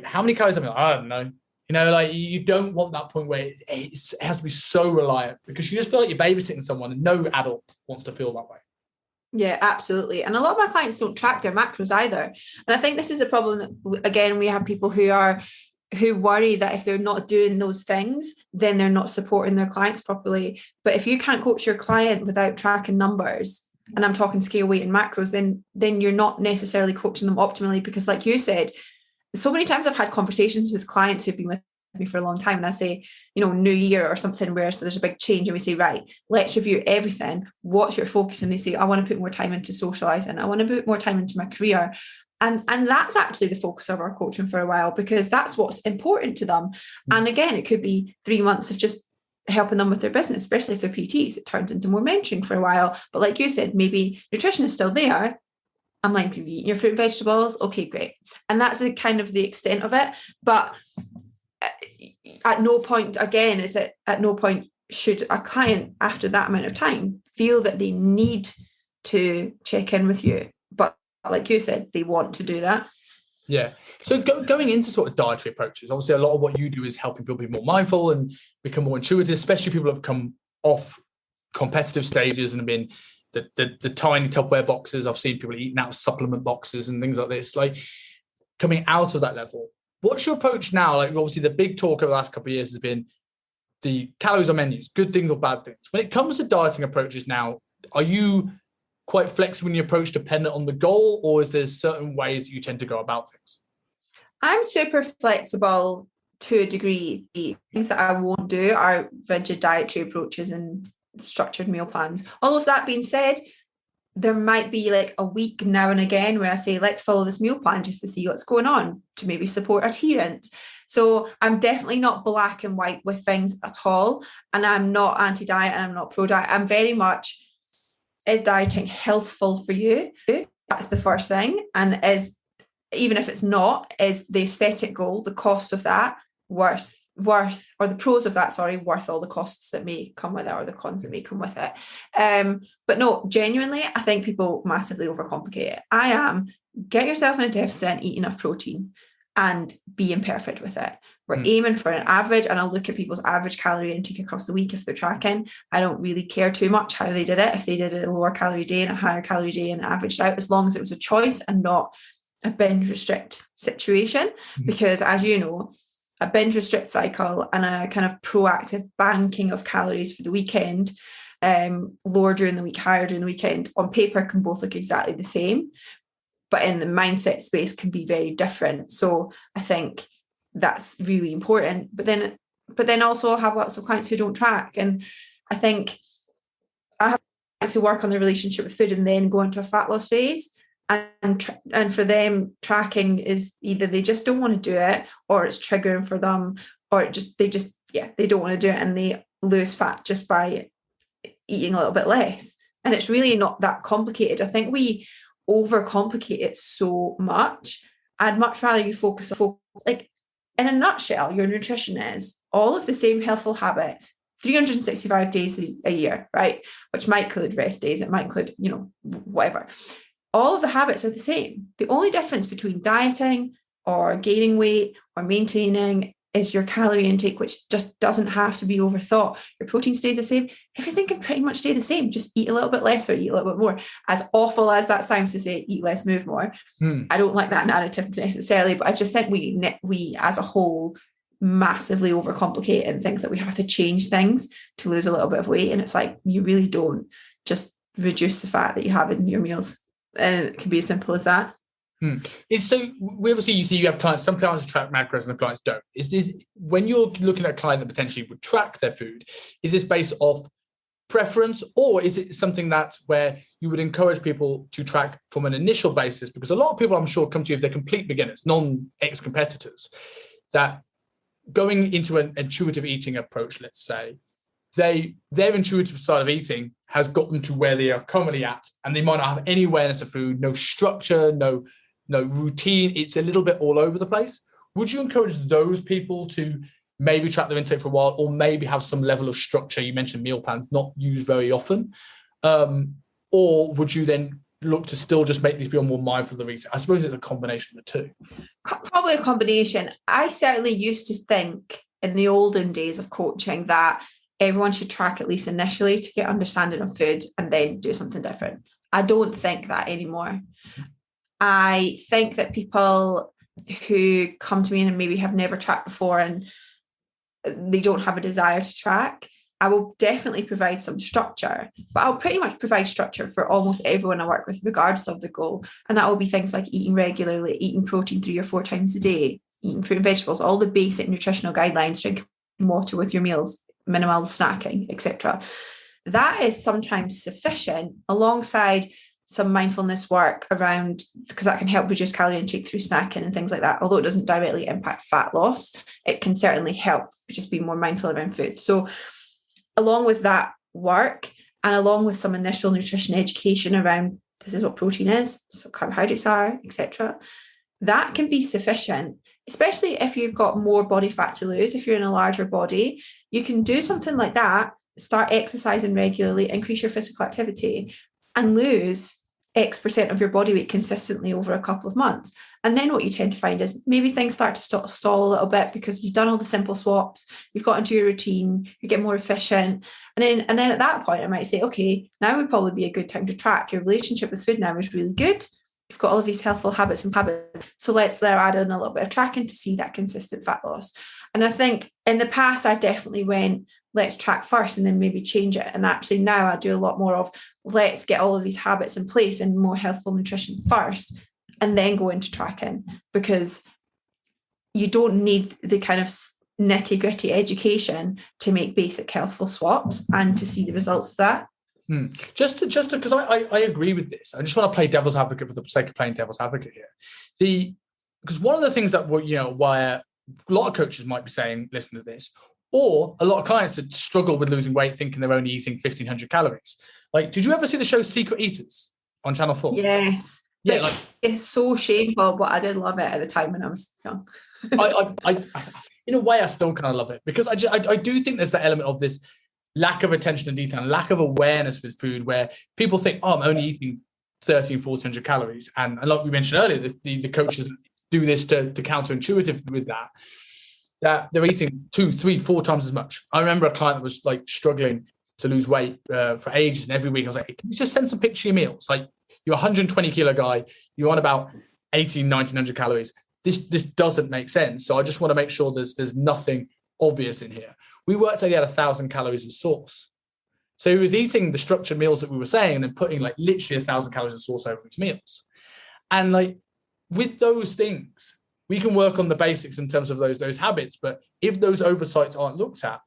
how many calories have I? I don't know. Like you don't want that point where it has to be so reliant, because you just feel like you're babysitting someone, and no adult wants to feel that way. Yeah, absolutely. And a lot of my clients don't track their macros either. And I think this is a problem that, again, we have people who worry that if they're not doing those things, then they're not supporting their clients properly. But if you can't coach your client without tracking numbers, and I'm talking scale, weight, and macros, then you're not necessarily coaching them optimally, because like you said, so many times I've had conversations with clients who've been with me for a long time, and I say, new year or something where there's a big change, and we say, right, let's review everything. What's your focus? And they say, I want to put more time into socializing. I want to put more time into my career. And that's actually the focus of our coaching for a while, because that's what's important to them. And again, it could be 3 months of just helping them with their business, especially if they're PTs. It turns into more mentoring for a while. But like you said, maybe nutrition is still there. I'm like, have you eaten your fruit and vegetables? Okay, great. And that's the kind of the extent of it. But at no point should a client after that amount of time feel that they need to check in with you. But like you said, they want to do that. Yeah. So going into sort of dietary approaches, obviously a lot of what you do is helping people be more mindful and become more intuitive, especially people who have come off competitive stages and have been the tiny Tupperware boxes. I've seen people eating out of supplement boxes and things like this, like coming out of that level. What's your approach now? Like obviously the big talk over the last couple of years has been the calories on menus, good things or bad things. When it comes to dieting approaches now, are you quite flexible in your approach, dependent on the goal, or is there certain ways that you tend to go about things? I'm super flexible to a degree. Things that I won't do are rigid dietary approaches and structured meal plans. Although that being said, there might be like a week now and again where I say, let's follow this meal plan just to see what's going on, to maybe support adherence. So I'm definitely not black and white with things at all. And I'm not anti-diet and I'm not pro-diet. I'm very much, is dieting healthful for you? That's the first thing. And even if it's not, is the aesthetic goal, the cost of that worth, or the pros of that, worth all the costs that may come with it, or the cons that may come with it. But no, genuinely, I think people massively overcomplicate it. Get yourself in a deficit and eat enough protein and be imperfect with it. We're aiming for an average, and I'll look at people's average calorie intake across the week if they're tracking. I don't really care too much how they did it, if they did a lower calorie day and a higher calorie day and averaged out, as long as it was a choice and not a binge restrict situation. Because as you know, a binge restrict cycle and a kind of proactive banking of calories for the weekend, lower during the week, higher during the weekend, on paper can both look exactly the same, but in the mindset space can be very different. So I think that's really important. But then also I have lots of clients who don't track, and I think I have clients who work on their relationship with food and then go into a fat loss phase. And for them, tracking is either they just don't want to do it, or it's triggering for them, or they don't want to do it, and they lose fat just by eating a little bit less. And it's really not that complicated. I think we overcomplicate it so much. I'd much rather you focus on, like, in a nutshell, your nutrition is all of the same healthful habits, 365 days a year, right? Which might include rest days, it might include, whatever. All of the habits are the same. The only difference between dieting or gaining weight or maintaining is your calorie intake, which just doesn't have to be overthought. Your protein stays the same. Everything can pretty much stay the same. Just eat a little bit less or eat a little bit more. As awful as that sounds to say, eat less, move more. I don't like that narrative necessarily, but I just think we as a whole massively overcomplicate it and think that we have to change things to lose a little bit of weight. And it's like, you really don't. Just reduce the fat that you have in your meals. And it can be as simple as that. It's so we obviously you see you have clients, some clients track macros and some clients don't. Is this, when you're looking at a client that potentially would track their food, is this based off preference, or is it something that where you would encourage people to track from an initial basis? Because a lot of people, I'm sure, come to you if they're complete beginners, non-ex-competitors, that going into an intuitive eating approach, let's say, their intuitive style of eating has got them to where they are currently at, and they might not have any awareness of food, no structure, no routine. It's a little bit all over the place. Would you encourage those people to maybe track their intake for a while, or maybe have some level of structure? You mentioned meal plans, not used very often. Or would you then look to still just make these people more mindful of the research? I suppose it's a combination of the two. Probably a combination. I certainly used to think in the olden days of coaching that everyone should track at least initially to get understanding of food and then do something different. I don't think that anymore. I think that people who come to me and maybe have never tracked before and they don't have a desire to track, I will definitely provide some structure, but I'll pretty much provide structure for almost everyone I work with, regardless of the goal. And that will be things like eating regularly, eating protein 3 or 4 times a day, eating fruit and vegetables, all the basic nutritional guidelines, drinking water with your meals, minimal snacking, etc. That is sometimes sufficient alongside some mindfulness work around, because that can help reduce calorie intake through snacking and things like that. Although it doesn't directly impact fat loss, it can certainly help just be more mindful around food. So along with that work, and along with some initial nutrition education around this is what protein is, so carbohydrates are, etc., that can be sufficient, especially if you've got more body fat to lose. If you're in a larger body, you can do something like that, start exercising regularly, increase your physical activity, and lose X% of your body weight consistently over a couple of months. And then what you tend to find is maybe things start to stall a little bit because you've done all the simple swaps, you've got into your routine, you get more efficient. And then at that point, I might say, okay, now would probably be a good time to track. Your relationship with food now is really good. You've got all of these healthful habits. So let's there add in a little bit of tracking to see that consistent fat loss. And I think in the past, I definitely went, let's track first and then maybe change it. And actually now I do a lot more of, let's get all of these habits in place and more healthful nutrition first, and then go into tracking, because you don't need the kind of nitty gritty education to make basic healthful swaps and to see the results of that. Just because I agree with this. I just want to play devil's advocate for the sake of playing devil's advocate here. Because one of the things that why a lot of coaches might be saying, listen to this, or a lot of clients that struggle with losing weight thinking they're only eating 1,500 calories. Like, did you ever see the show Secret Eaters on Channel 4? Yes. Yeah, like, it's so shameful, but I did love it at the time when I was young. I in a way, I still kind of love it, because I do think there's that element of this lack of attention to detail, lack of awareness with food, where people think, oh, I'm only eating 1,400 calories. And like we mentioned earlier, the coaches do this to counterintuitive with that they're eating 2, 3, 4 times as much. I remember a client that was like struggling to lose weight for ages, and every week I was like, can you just send some picture of your meals? Like, you're a 120 kilo guy, you're on about 1,900 calories. This doesn't make sense. So I just want to make sure there's nothing obvious in here. We worked out he had 1,000 calories of sauce. So he was eating the structured meals that we were saying and then putting like literally 1,000 calories of sauce over his meals. And like with those things, we can work on the basics in terms of those habits. But if those oversights aren't looked at,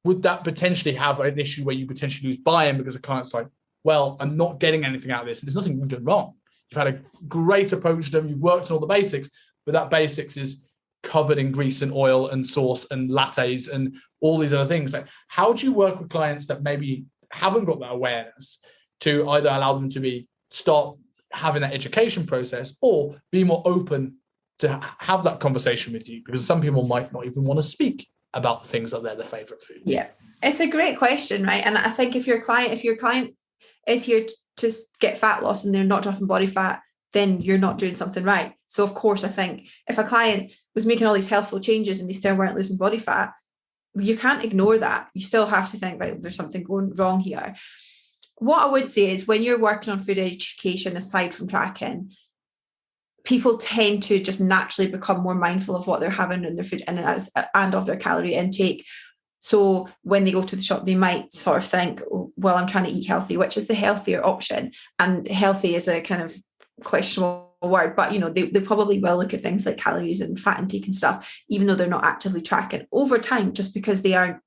would that potentially have an issue where you potentially lose buy-in because the client's like, well, I'm not getting anything out of this. There's nothing you've done wrong. You've had a great approach to them. You've worked on all the basics, but that basics is covered in grease and oil and sauce and lattes and all these other things. Like, how do you work with clients that maybe haven't got that awareness to either allow them to start having that education process or be more open to have that conversation with you? Because some people might not even want to speak about the things that they're their favorite foods. Yeah, it's a great question, right? And I think if your client is here to get fat loss and they're not dropping body fat, then you're not doing something right. So of course, I think if a client was making all these healthful changes and they still weren't losing body fat, you can't ignore that. You still have to think, right, there's something going wrong here. What I would say is when you're working on food education, aside from tracking, people tend to just naturally become more mindful of what they're having in their food and of their calorie intake. So when they go to the shop, they might sort of think, oh, well, I'm trying to eat healthy, which is the healthier option. And healthy is a kind of questionable word, but they probably will look at things like calories and fat intake and stuff, even though they're not actively tracking over time, just because they are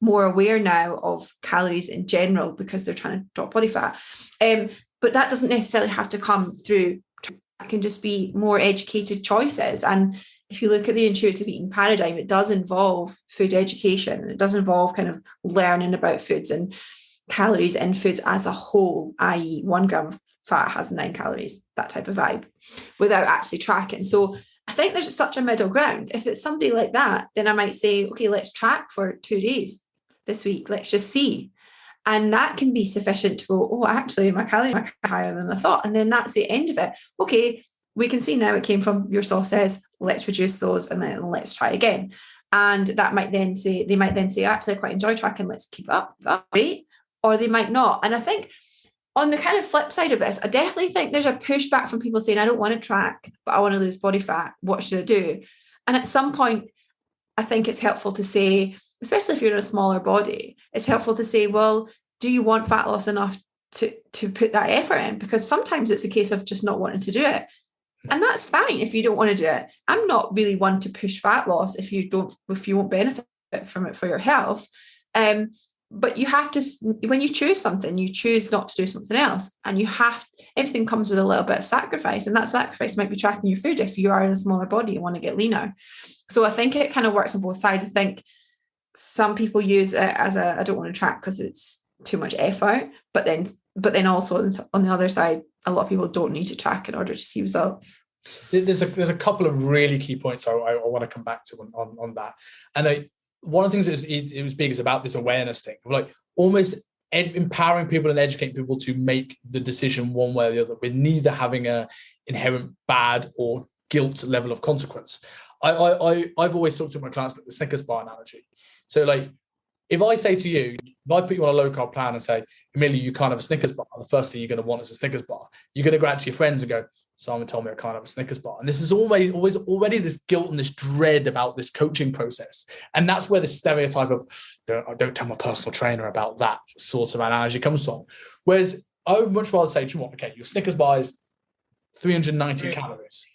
more aware now of calories in general because they're trying to drop body fat. But that doesn't necessarily have to come through. It can just be more educated choices. And if you look at the intuitive eating paradigm, it does involve food education, and it does involve kind of learning about foods and calories in foods as a whole, i.e. 1 gram of fat has 9 calories, that type of vibe, without actually tracking. So I think there's such a middle ground. If it's somebody like that, then I might say, okay, let's track for 2 days this week. Let's just see. And that can be sufficient to go, oh, actually, my calories are higher than I thought. And then that's the end of it. Okay, we can see now it came from your sauces. Let's reduce those and then let's try again. And that might then say, actually, I quite enjoy tracking. Let's keep up. Great. Or they might not. And I think on the kind of flip side of this, I definitely think there's a pushback from people saying, I don't want to track, but I want to lose body fat. What should I do? And at some point, I think it's helpful to say, especially if you're in a smaller body, it's helpful to say, well, do you want fat loss enough to put that effort in? Because sometimes it's a case of just not wanting to do it. And that's fine if you don't want to do it. I'm not really one to push fat loss if you won't benefit from it for your health. But you have to, when you choose something, you choose not to do something else. And everything comes with a little bit of sacrifice. And that sacrifice might be tracking your food if you are in a smaller body and want to get leaner. So I think it kind of works on both sides. I think some people use it as I don't want to track because it's too much effort. But then also on the other side, a lot of people don't need to track in order to see results. There's a couple of really key points I want to come back to on that. And one of the things it was big is about this awareness thing, like almost empowering people and educating people to make the decision one way or the other, with neither having a inherent bad or guilt level of consequence. I've always talked to my clients like the Snickers bar analogy. So like, if I say to you, if I put you on a low carb plan and say, Emilia, you can't have a Snickers bar, the first thing you're going to want is a Snickers bar. You're going to go out to your friends and go, Simon told me I can't have a Snickers bar. And this is always already this guilt and this dread about this coaching process. And that's where the stereotype of don't tell my personal trainer about that sort of analogy comes from. Whereas I would much rather say, do you know what? Okay, your Snickers bar is 390 calories.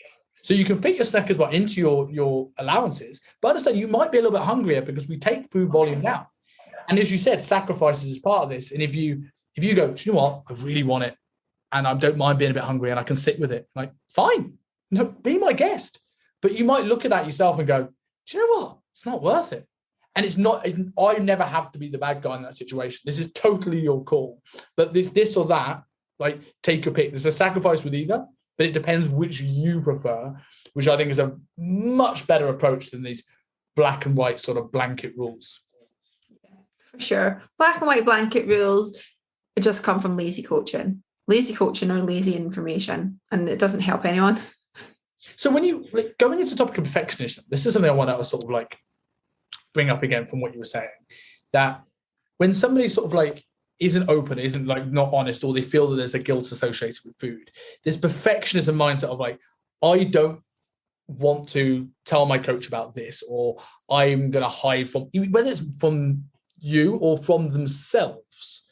So you can fit your Snickers bar into your allowances, but understand you might be a little bit hungrier because we take food volume down. And as you said, sacrifices is part of this. And if you go, do you know what? I really want it. And I don't mind being a bit hungry and I can sit with it. Like, fine. No, be my guest. But you might look at that yourself and go, do you know what? It's not worth it. And it's not, I never have to be the bad guy in that situation. This is totally your call. But this or that, like, take your pick. There's a sacrifice with either, but it depends which you prefer, which I think is a much better approach than these black and white sort of blanket rules. For sure. Black and white blanket rules just come from lazy coaching. Lazy coaching or lazy information, and it doesn't help anyone. So when you going into the topic of perfectionism, this is something I want to sort of like bring up again from what you were saying, that when somebody sort of like isn't open, isn't like not honest, or they feel that there's a guilt associated with food, this perfectionism mindset of like, I don't want to tell my coach about this, or I'm going to hide from, whether it's from you or from themselves.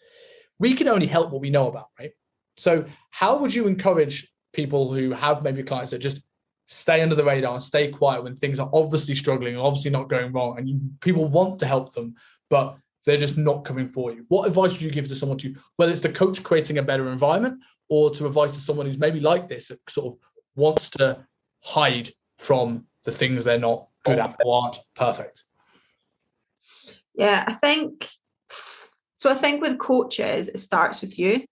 We can only help what we know about, right? So how would you encourage people who have maybe clients that just stay under the radar and stay quiet when things are obviously struggling and obviously not going wrong, and people want to help them, but they're just not coming for you? What advice would you give to someone, to whether it's the coach creating a better environment, or to advise to someone who's maybe like this, that sort of wants to hide from the things they're not good at or aren't perfect? Yeah, I think with coaches, it starts with you.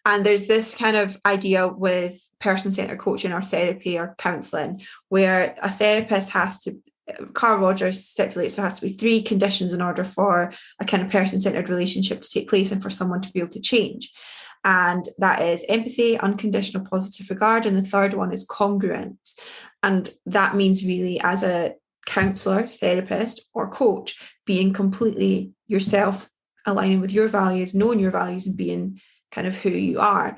And there's this kind of idea with person-centered coaching or therapy or counselling, where a therapist Carl Rogers stipulates there has to be 3 conditions in order for a kind of person-centered relationship to take place and for someone to be able to change. And that is empathy, unconditional positive regard, and the third one is congruence. And that means really, as a counsellor, therapist, or coach, being completely yourself, aligning with your values, knowing your values, and being kind of who you are.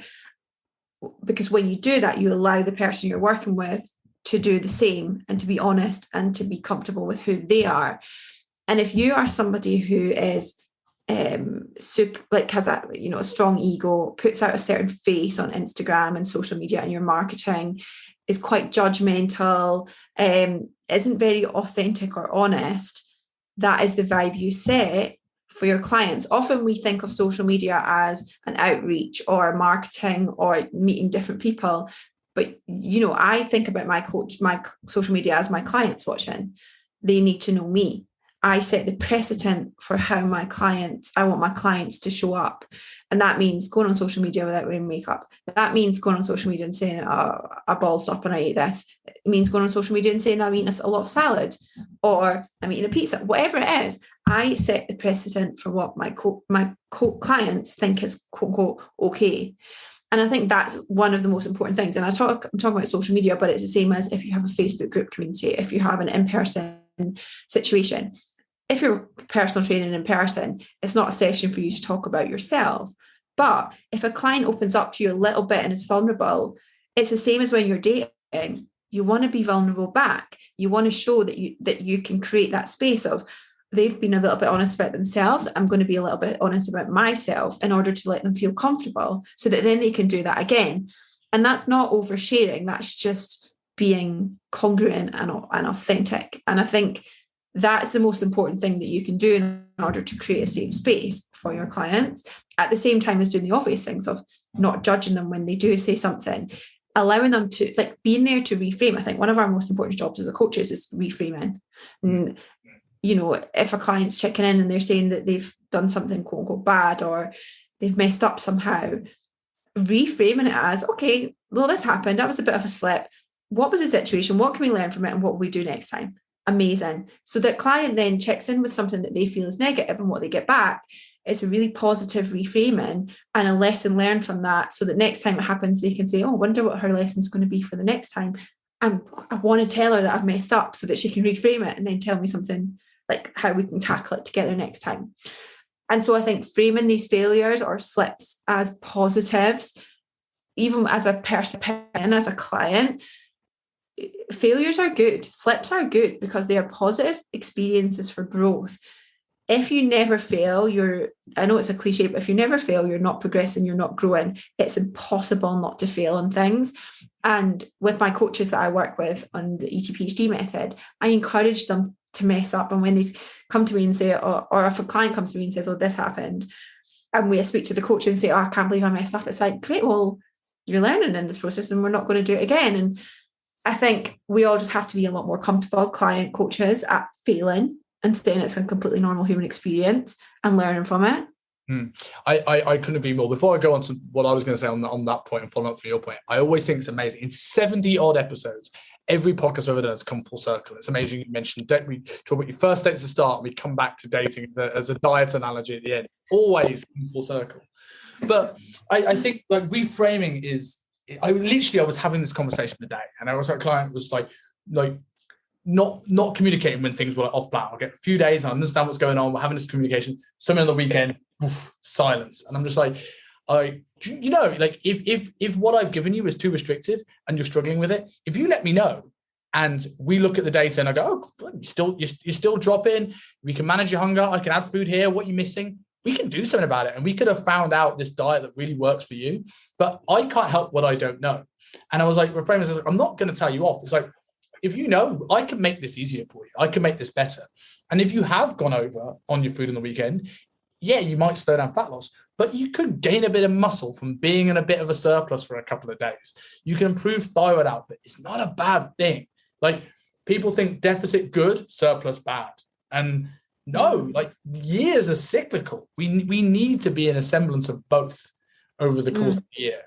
because when you do that, you allow the person you're working with to do the same and to be honest and to be comfortable with who they are. And if you are somebody who is super, like, has a, you know, a strong ego, puts out a certain face on Instagram and social media, and your marketing is quite judgmental, isn't very authentic or honest, that is the vibe you set for your clients. Often we think of social media as an outreach or marketing or meeting different people. But, you know, I think about my social media as my clients watching. They need to know me. I set the precedent for how I want my clients to show up. And that means going on social media without wearing makeup. That means going on social media and saying, I ballsed up and I ate this. It means going on social media and saying, I'm eating a lot of salad, or I'm eating a pizza, whatever it is. I set the precedent for what my clients think is quote unquote okay. And I think that's one of the most important things. And I'm talking about social media, but it's the same as if you have a Facebook group community, if you have an in-person situation. If you're personal training in person, it's not a session for you to talk about yourself. But if a client opens up to you a little bit and is vulnerable, it's the same as when you're dating. You want to be vulnerable back. You want to show that you can create that space of, they've been a little bit honest about themselves, I'm going to be a little bit honest about myself, in order to let them feel comfortable so that then they can do that again. And that's not oversharing. That's just being congruent and authentic. And I think that's the most important thing that you can do in order to create a safe space for your clients, at the same time as doing the obvious things of not judging them when they do say something, allowing them to, like, being there to reframe. I think one of our most important jobs as a coaches is reframing. And, you know, if a client's checking in and they're saying that they've done something quote unquote bad or they've messed up somehow, reframing it as, okay, well, this happened, that was a bit of a slip. What was the situation? What can we learn from it? And what will we do next time? Amazing. So that client then checks in with something that they feel is negative, and what they get back is a really positive reframing and a lesson learned from that, so that next time it happens, they can say, oh, I wonder what her lesson's going to be for the next time. And I want to tell her that I've messed up so that she can reframe it and then tell me something like how we can tackle it together next time. And so I think framing these failures or slips as positives, even as a person, as a client, failures are good, slips are good, because they are positive experiences for growth. If you never fail, I know it's a cliche, but if you never fail, you're not progressing, you're not growing. It's impossible not to fail on things. And with my coaches that I work with on the ET-PHD method, I encourage them to mess up. And when they come to me and say, or if a client comes to me and says, oh, this happened, and we speak to the coach and say, oh, I can't believe I messed up. It's like, great, well, you're learning in this process and we're not going to do it again. And I think we all just have to be a lot more comfortable, client coaches, at failing and saying it's a completely normal human experience and learning from it. I couldn't agree more. Before I go on to what I was going to say on that point and following up from your point, I always think it's amazing. In 70 odd episodes, every podcast I've ever done has come full circle. It's amazing. You mentioned we talk about your first dates to start, and we come back to dating as a diet analogy at the end. Always full circle. But I think, like, reframing is, I was having this conversation today, and I was a client was like not communicating when things were off plan. I'll get a few days, I understand what's going on, we're having this communication. Something on the weekend, silence, and I'm just like, if what I've given you is too restrictive and you're struggling with it, if you let me know and we look at the data and I go, oh, you still drop in, we can manage your hunger, I can add food here, what you're missing, we can do something about it. And we could have found out this diet that really works for you, but I can't help what I don't know. And I was like, reframing, I'm not going to tell you off. It's like, if you know, I can make this easier for you. I can make this better. And if you have gone over on your food on the weekend, yeah, you might slow down fat loss, but you could gain a bit of muscle from being in a bit of a surplus for a couple of days. You can improve thyroid output. It's not a bad thing. Like, people think deficit good, surplus bad. And no, like, years are cyclical. We need to be in a semblance of both over the course of the year.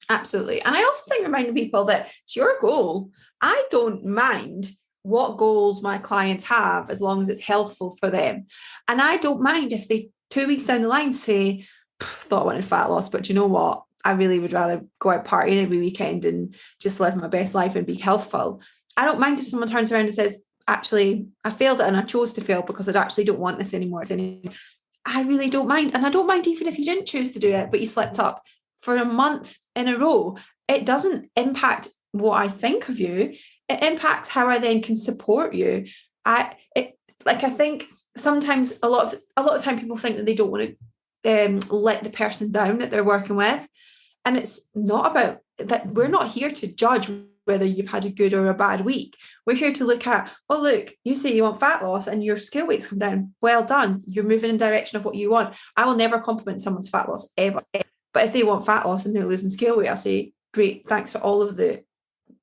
Absolutely. And I also think reminding people that it's your goal. I don't mind what goals my clients have as long as it's helpful for them. And I don't mind if they 2 weeks down the line say, thought I wanted fat loss, but you know what? I really would rather go out partying every weekend and just live my best life and be healthful. I don't mind if someone turns around and says, actually, I failed it and I chose to fail because I actually don't want this anymore. I really don't mind. And I don't mind even if you didn't choose to do it, but you slipped up. for a month in a row, it doesn't impact what I think of you. It impacts how I then can support you. I think sometimes a lot of time people think that they don't want to let the person down that they're working with, and it's not about that. We're not here to judge whether you've had a good or a bad week. We're here to look at, oh, look, you say you want fat loss and your scale weight's come down. Well done. You're moving in the direction of what you want. I will never compliment someone's fat loss ever. But if they want fat loss and they're losing scale weight, I'll say, great, thanks to all of the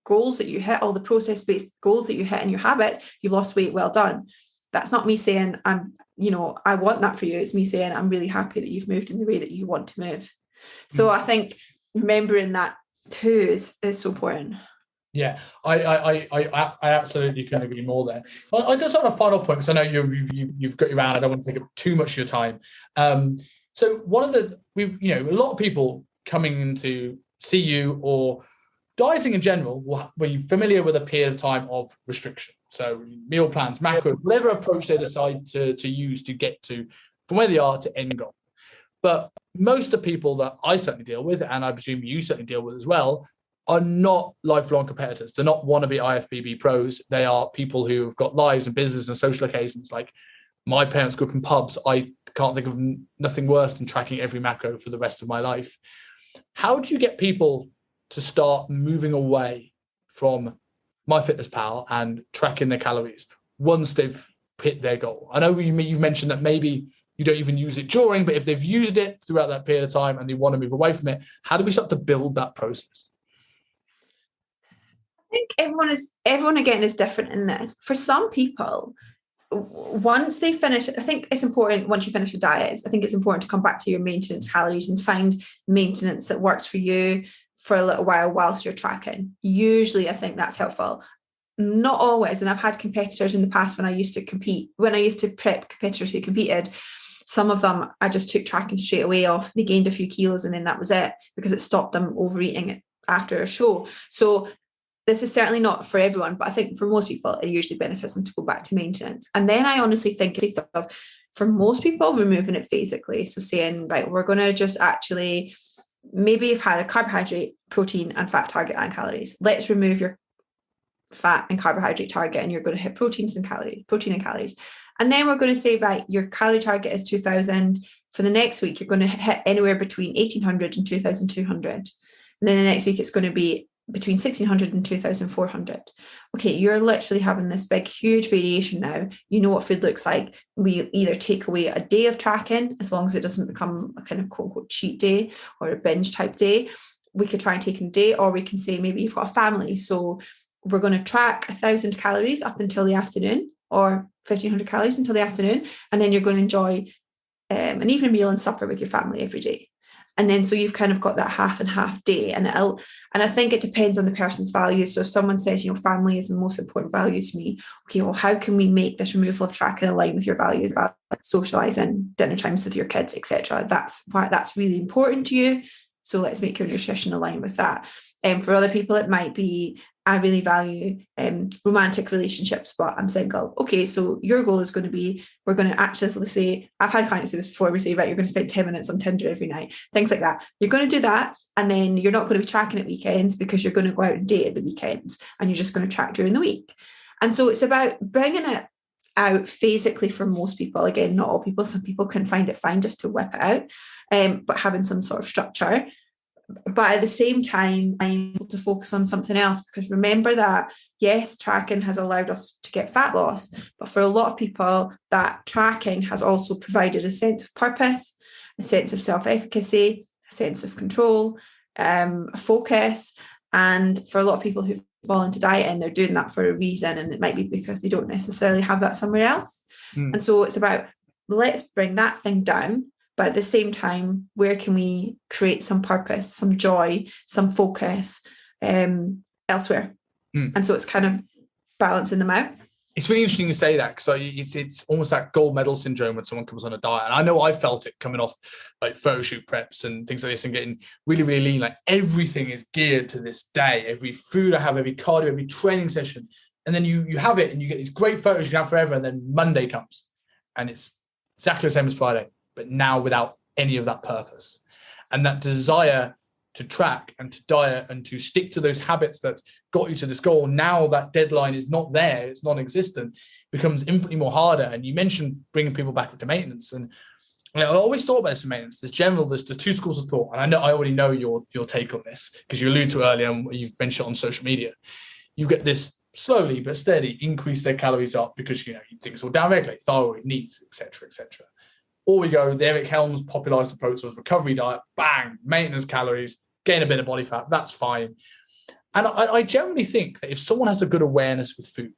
goals that you hit, all the process-based goals that you hit in your habits, you've lost weight, well done. That's not me saying I want that for you. It's me saying I'm really happy that you've moved in the way that you want to move. So I think remembering that too is so important. Yeah, I absolutely couldn't agree more there. I just on a final point, because I know you've got your round. I don't want to take up too much of your time. So one of the a lot of people coming in to see you or dieting in general will be familiar with a period of time of restriction. So meal plans, macros, whatever approach they decide to use to get to from where they are to end goal. But most of the people that I certainly deal with, and I presume you certainly deal with as well, are not lifelong competitors. They're not wannabe IFBB pros. They are people who have got lives and business and social occasions. Like my parents grew up in pubs. I can't think of nothing worse than tracking every macro for the rest of my life. How do you get people to start moving away from MyFitnessPal and tracking their calories once they've hit their goal? I know you've mentioned that maybe you don't even use it during, but if they've used it throughout that period of time and they want to move away from it, how do we start to build that process? I think everyone again is different in this. For some people, once they finish, I think it's important once you finish a diet, I think it's important to come back to your maintenance calories and find maintenance that works for you for a little while whilst you're tracking. Usually I think that's helpful. Not always. And I've had competitors in the past when I used to prep competitors who competed, some of them I just took tracking straight away off. They gained a few kilos and then that was it, because it stopped them overeating after a show. So this is certainly not for everyone, but I think for most people, it usually benefits them to go back to maintenance. And then I honestly think of, for most people, removing it physically. So saying, right, we're going to just actually, maybe you've had a carbohydrate, protein and fat target and calories. Let's remove your fat and carbohydrate target and you're going to hit protein and calories. And then we're going to say, right, your calorie target is 2,000. For the next week, you're going to hit anywhere between 1,800 and 2,200. And then the next week, it's going to be between 1,600 and 2,400. Okay, you're literally having this big, huge variation now. You know what food looks like. We either take away a day of tracking, as long as it doesn't become a kind of quote unquote cheat day or a binge type day. We could try and take a day, or we can say maybe you've got a family. So we're going to track 1,000 calories up until the afternoon, or 1,500 calories until the afternoon. And then you're going to enjoy an evening meal and supper with your family every day. And then so you've kind of got that half and half day. And I think it depends on the person's values. So if someone says, family is the most important value to me, okay, well, how can we make this removal of tracking align with your values, about socializing, dinner times with your kids, etc. That's why that's really important to you. So let's make your nutrition align with that. For other people, it might be, I really value romantic relationships, but I'm single. Okay, so your goal is going to be, we're going to actually say, I've had clients say this before, we say, right, you're going to spend 10 minutes on Tinder every night, things like that. You're going to do that, and then you're not going to be tracking at weekends because you're going to go out and date at the weekends, and you're just going to track during the week. And so it's about bringing it out physically for most people. Again, not all people. Some people can find it fine just to whip it out, but having some sort of structure. But at the same time, I'm able to focus on something else, because remember that, yes, tracking has allowed us to get fat loss, but for a lot of people, that tracking has also provided a sense of purpose, a sense of self-efficacy, a sense of control, a focus. And for a lot of people who fall into dieting, they're doing that for a reason, and it might be because they don't necessarily have that somewhere else. And so it's about, let's bring that thing down. But at the same time, where can we create some purpose, some joy, some focus elsewhere? And so it's kind of balancing them out. It's really interesting to say that, because it's almost that gold medal syndrome when someone comes on a diet. And I know I felt it coming off like photo shoot preps and things like this, and getting really, really lean. Like everything is geared to this day. Every food I have, every cardio, every training session. And then you have it and you get these great photos you can have forever. And then Monday comes and it's exactly the same as Friday, but now without any of that purpose. And that desire to track and to diet and to stick to those habits that got you to this goal, now that deadline is not there, it's non-existent, becomes infinitely more harder. And you mentioned bringing people back into maintenance. And I always thought about this in maintenance. There's the two schools of thought. And I already know your take on this because you alluded to it earlier and you've mentioned it on social media. You get this slowly but steady increase their calories up because, you think it's all down-regulate, thyroid, needs, etc., etc. Or we go, the Eric Helms popularized approach was recovery diet, bang, maintenance calories, gain a bit of body fat, that's fine. And I generally think that if someone has a good awareness with food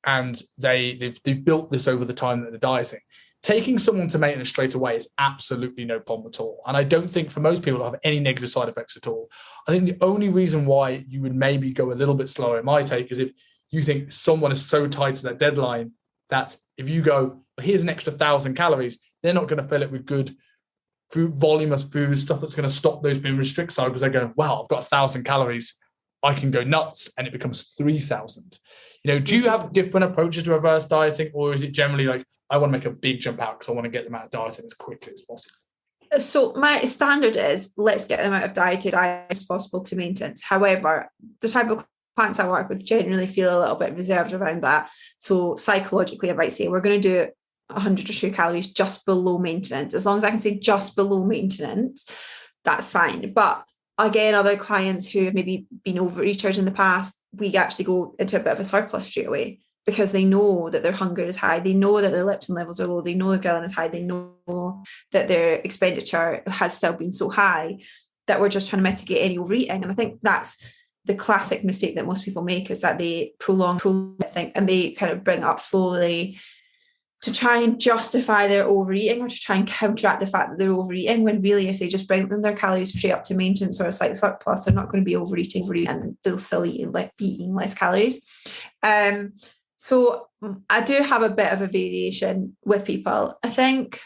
and they've built this over the time that they're dieting, taking someone to maintenance straight away is absolutely no problem at all. And I don't think for most people it'll have any negative side effects at all. I think the only reason why you would maybe go a little bit slower, in my take, is if you think someone is so tied to that deadline that if you go, well, here's an extra 1,000 calories, they're not going to fill it with good food, voluminous food, stuff that's going to stop those being restrict cycles. They're going, wow, I've got 1,000 calories, I can go nuts, and it becomes 3,000. Do you have different approaches to reverse dieting, or is it generally like, I want to make a big jump out because I want to get them out of dieting as quickly as possible? So my standard is, let's get them out of diet as possible to maintenance. However, the type of clients I work with generally feel a little bit reserved around that. So psychologically, I might say, we're going to do 100 or 2 calories just below maintenance. As long as I can say just below maintenance, that's fine. But again, other clients who have maybe been overeaters in the past, we actually go into a bit of a surplus straight away because they know that their hunger is high. They know that their leptin levels are low. They know their ghrelin is high. They know that their expenditure has still been so high that we're just trying to mitigate any overeating. And I think that's the classic mistake that most people make, is that they prolong thing and they kind of bring up slowly to try and justify their overeating or to try and counteract the fact that they're overeating, when really if they just bring them their calories straight up to maintenance or a slight surplus, they're not going to be overeating and they'll still be eating less calories. So I do have a bit of a variation with people. I think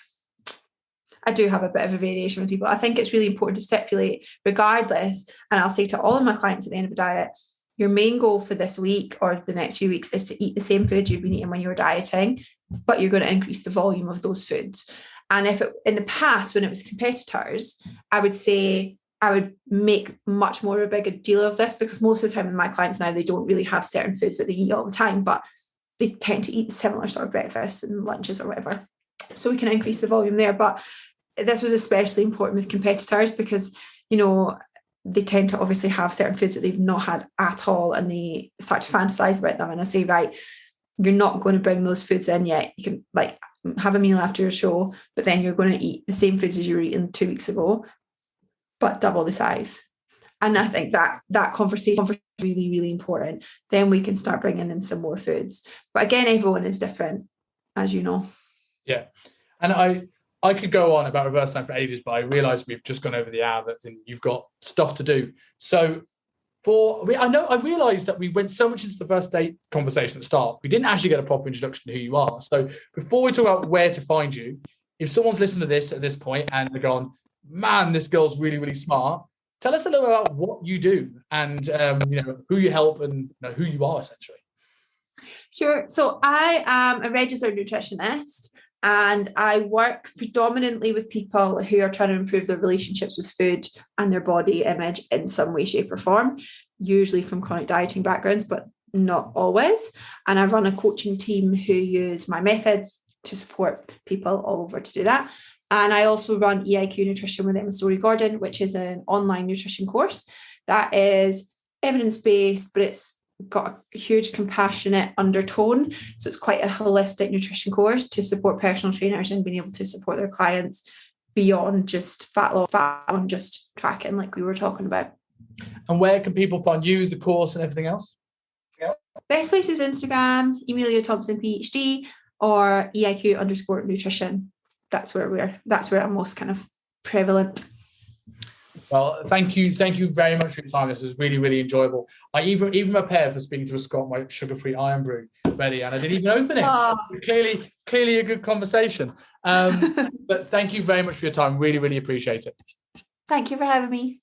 it's really important to stipulate, regardless, and I'll say to all of my clients at the end of a diet, your main goal for this week or the next few weeks is to eat the same food you've been eating when you were dieting, but you're going to increase the volume of those foods. And in the past, when it was competitors, I would say I would make much more of a bigger deal of this, because most of the time with my clients now, they don't really have certain foods that they eat all the time, but they tend to eat similar sort of breakfasts and lunches or whatever. So we can increase the volume there. But this was especially important with competitors because, they tend to obviously have certain foods that they've not had at all, and they start to fantasize about them. And I say, right, you're not going to bring those foods in yet. You can have a meal after your show, but then you're going to eat the same foods as you were eating 2 weeks ago, but double the size. And I think that conversation is really, really important. Then we can start bringing in some more foods. But again, everyone is different, as you know. Yeah. And I could go on about reverse time for ages, but I realised we've just gone over the hour and you've got stuff to do. So I realised that we went so much into the first date conversation at the start. We didn't actually get a proper introduction to who you are. So before we talk about where to find you, if someone's listened to this at this point and they're going, man, this girl's really, really smart, tell us a little about what you do and who you help and who you are essentially. Sure. So I am a registered nutritionist, and I work predominantly with people who are trying to improve their relationships with food and their body image in some way, shape, or form, usually from chronic dieting backgrounds, but not always. And I run a coaching team who use my methods to support people all over to do that. And I also run EIQ Nutrition with Emma Story Gordon, which is an online nutrition course that is evidence-based, but it's got a huge compassionate undertone. So it's quite a holistic nutrition course to support personal trainers and being able to support their clients beyond just fat loss, on just tracking like we were talking about. And where can people find you, the course and everything else? Yeah. Best place is Instagram, Emilia Thompson PHD, or EIQ_nutrition. That's where I'm most kind of prevalent. Well, thank you very much for your time. This is really, really enjoyable. I even prepared for speaking to a Scott my sugar-free iron brew ready, and I didn't even open it. Oh. Clearly a good conversation. But thank you very much for your time. Really, really appreciate it. Thank you for having me.